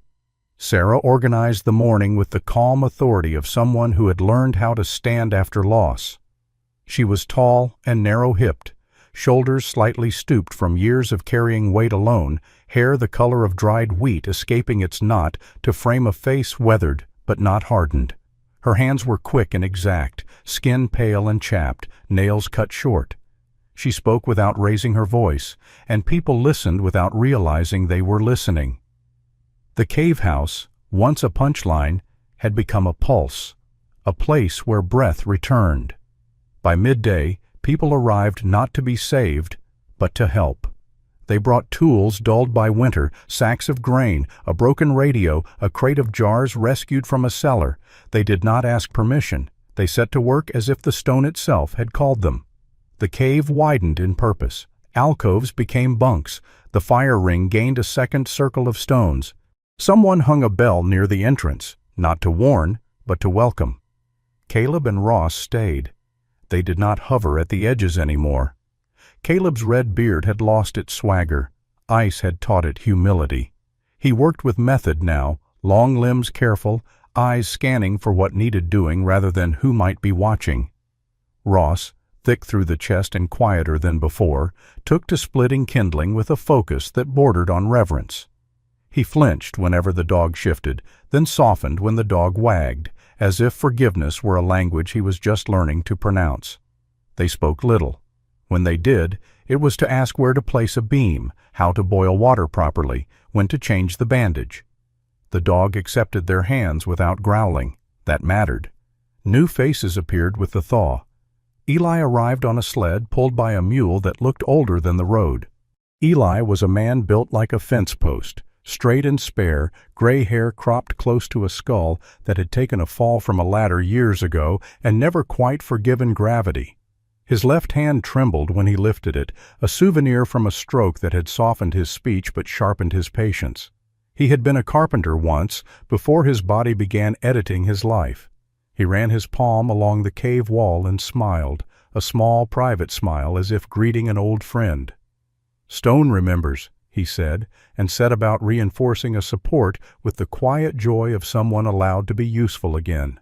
Sarah organized the morning with the calm authority of someone who had learned how to stand after loss. She was tall and narrow-hipped, shoulders slightly stooped from years of carrying weight alone, hair the color of dried wheat escaping its knot to frame a face weathered but not hardened. Her hands were quick and exact, skin pale and chapped, nails cut short. She spoke without raising her voice, and people listened without realizing they were listening. The cave house, once a punchline, had become a pulse, a place where breath returned. By midday, people arrived not to be saved, but to help. They brought tools dulled by winter, sacks of grain, a broken radio, a crate of jars rescued from a cellar. They did not ask permission. They set to work as if the stone itself had called them. The cave widened in purpose. Alcoves became bunks. The fire ring gained a second circle of stones. Someone hung a bell near the entrance, not to warn, but to welcome. Caleb and Ross stayed. They did not hover at the edges anymore. Caleb's red beard had lost its swagger. Ice had taught it humility. He worked with method now, long limbs careful, eyes scanning for what needed doing rather than who might be watching. Ross, thick through the chest and quieter than before, took to splitting kindling with a focus that bordered on reverence. He flinched whenever the dog shifted, then softened when the dog wagged, as if forgiveness were a language he was just learning to pronounce. They spoke little. When they did, it was to ask where to place a beam, how to boil water properly, when to change the bandage. The dog accepted their hands without growling. That mattered. New faces appeared with the thaw. Eli arrived on a sled pulled by a mule that looked older than the road. Eli was a man built like a fence post, straight and spare, gray hair cropped close to a skull that had taken a fall from a ladder years ago and never quite forgiven gravity. His left hand trembled when he lifted it, a souvenir from a stroke that had softened his speech but sharpened his patience. He had been a carpenter once, before his body began editing his life. He ran his palm along the cave wall and smiled, a small private smile as if greeting an old friend. "Stone remembers," he said, and set about reinforcing a support with the quiet joy of someone allowed to be useful again.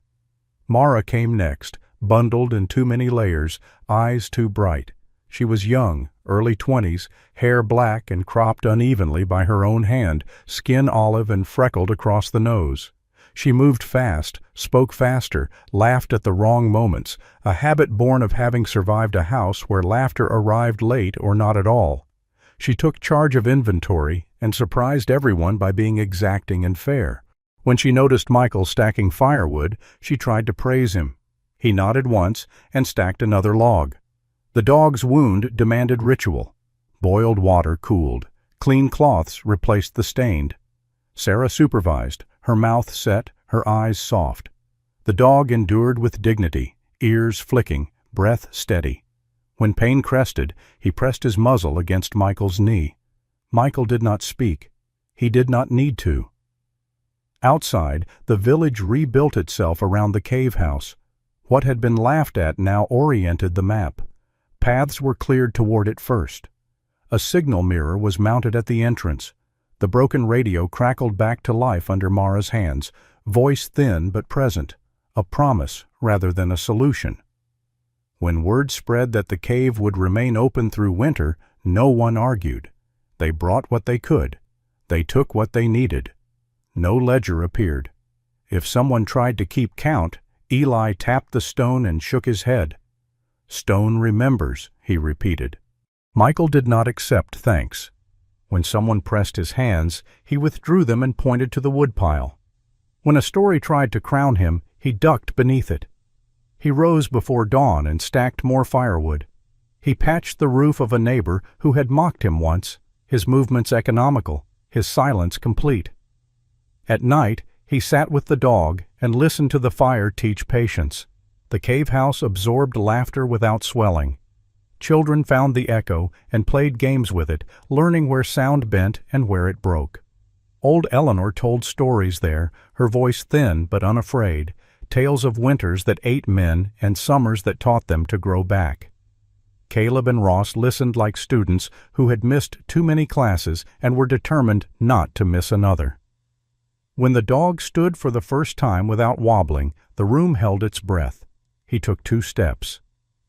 Mara came next, bundled in too many layers, eyes too bright. She was young, early 20s, hair black and cropped unevenly by her own hand, skin olive and freckled across the nose. She moved fast, spoke faster, laughed at the wrong moments, a habit born of having survived a house where laughter arrived late or not at all. She took charge of inventory and surprised everyone by being exacting and fair. When she noticed Michael stacking firewood, she tried to praise him. He nodded once and stacked another log. The dog's wound demanded ritual. Boiled water cooled. Clean cloths replaced the stained. Sarah supervised, her mouth set, her eyes soft. The dog endured with dignity, ears flicking, breath steady. When pain crested, he pressed his muzzle against Michael's knee. Michael did not speak. He did not need to. Outside, the village rebuilt itself around the cave house. What had been laughed at now oriented the map. Paths were cleared toward it first. A signal mirror was mounted at the entrance. The broken radio crackled back to life under Mara's hands, voice thin but present, a promise rather than a solution. When word spread that the cave would remain open through winter, no one argued. They brought what they could. They took what they needed. No ledger appeared. If someone tried to keep count, Eli tapped the stone and shook his head. "Stone remembers," he repeated. Michael did not accept thanks. When someone pressed his hands, he withdrew them and pointed to the woodpile. When a story tried to crown him, he ducked beneath it. He rose before dawn and stacked more firewood. He patched the roof of a neighbor who had mocked him once, his movements economical, his silence complete. At night, he sat with the dog and listened to the fire teach patience. The cave house absorbed laughter without swelling. Children found the echo and played games with it, learning where sound bent and where it broke. Old Eleanor told stories there, her voice thin but unafraid, tales of winters that ate men and summers that taught them to grow back. Caleb and Ross listened like students who had missed too many classes and were determined not to miss another. When the dog stood for the first time without wobbling, the room held its breath. He took 2 steps,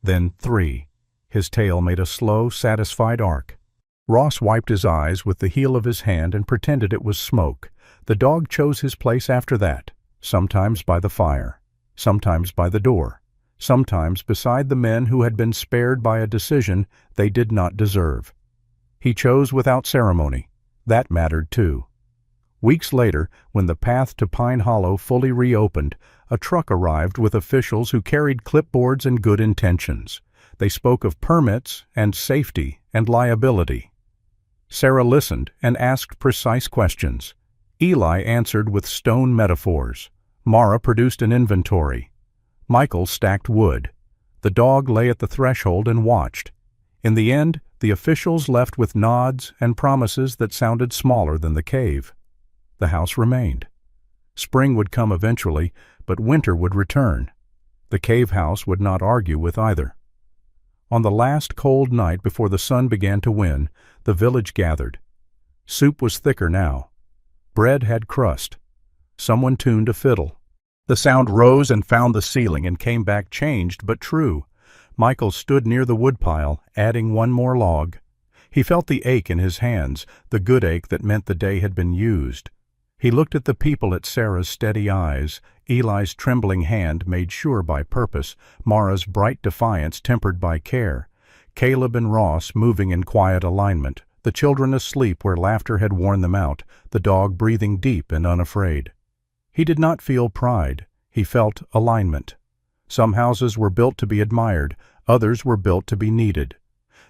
then 3. His tail made a slow, satisfied arc. Ross wiped his eyes with the heel of his hand and pretended it was smoke. The dog chose his place after that, sometimes by the fire, sometimes by the door, sometimes beside the men who had been spared by a decision they did not deserve. He chose without ceremony. That mattered too. Weeks later, when the path to Pine Hollow fully reopened, a truck arrived with officials who carried clipboards and good intentions. They spoke of permits and safety and liability. Sarah listened and asked precise questions. Eli answered with stone metaphors. Mara produced an inventory. Michael stacked wood. The dog lay at the threshold and watched. In the end, the officials left with nods and promises that sounded smaller than the cave. The house remained. Spring would come eventually, but winter would return. The cave house would not argue with either. On the last cold night before the sun began to win, the village gathered. Soup was thicker now. Bread had crust. Someone tuned a fiddle. The sound rose and found the ceiling and came back changed but true. Michael stood near the woodpile, adding one more log. He felt the ache in his hands, the good ache that meant the day had been used. He looked at the people at Sarah's steady eyes, Eli's trembling hand made sure by purpose, Mara's bright defiance tempered by care, Caleb and Ross moving in quiet alignment, the children asleep where laughter had worn them out, the dog breathing deep and unafraid. He did not feel pride. He felt alignment. Some houses were built to be admired, others were built to be needed.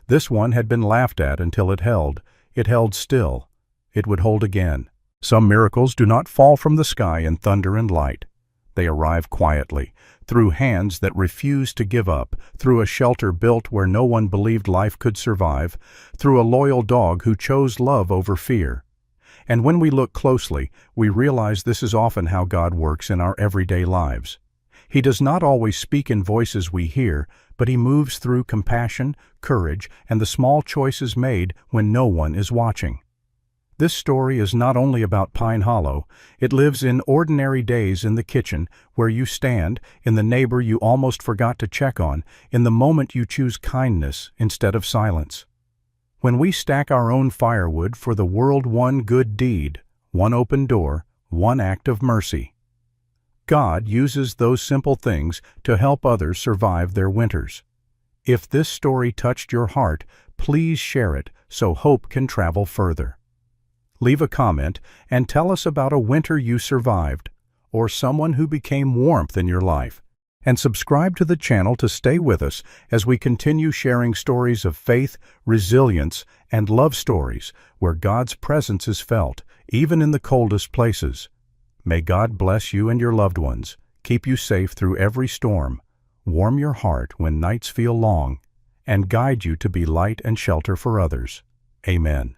This one had been laughed at until it held. It held still. It would hold again. Some miracles do not fall from the sky in thunder and light. They arrive quietly, through hands that refuse to give up, through a shelter built where no one believed life could survive, through a loyal dog who chose love over fear. And when we look closely, we realize this is often how God works in our everyday lives. He does not always speak in voices we hear, but He moves through compassion, courage, and the small choices made when no one is watching. This story is not only about Pine Hollow. It lives in ordinary days in the kitchen, where you stand, in the neighbor you almost forgot to check on, in the moment you choose kindness instead of silence. When we stack our own firewood for the world one good deed, one open door, one act of mercy. God uses those simple things to help others survive their winters. If this story touched your heart, please share it so hope can travel further. Leave a comment and tell us about a winter you survived, or someone who became warmth in your life. And subscribe to the channel to stay with us as we continue sharing stories of faith, resilience, and love stories where God's presence is felt, even in the coldest places. May God bless you and your loved ones, keep you safe through every storm, warm your heart when nights feel long, and guide you to be light and shelter for others. Amen.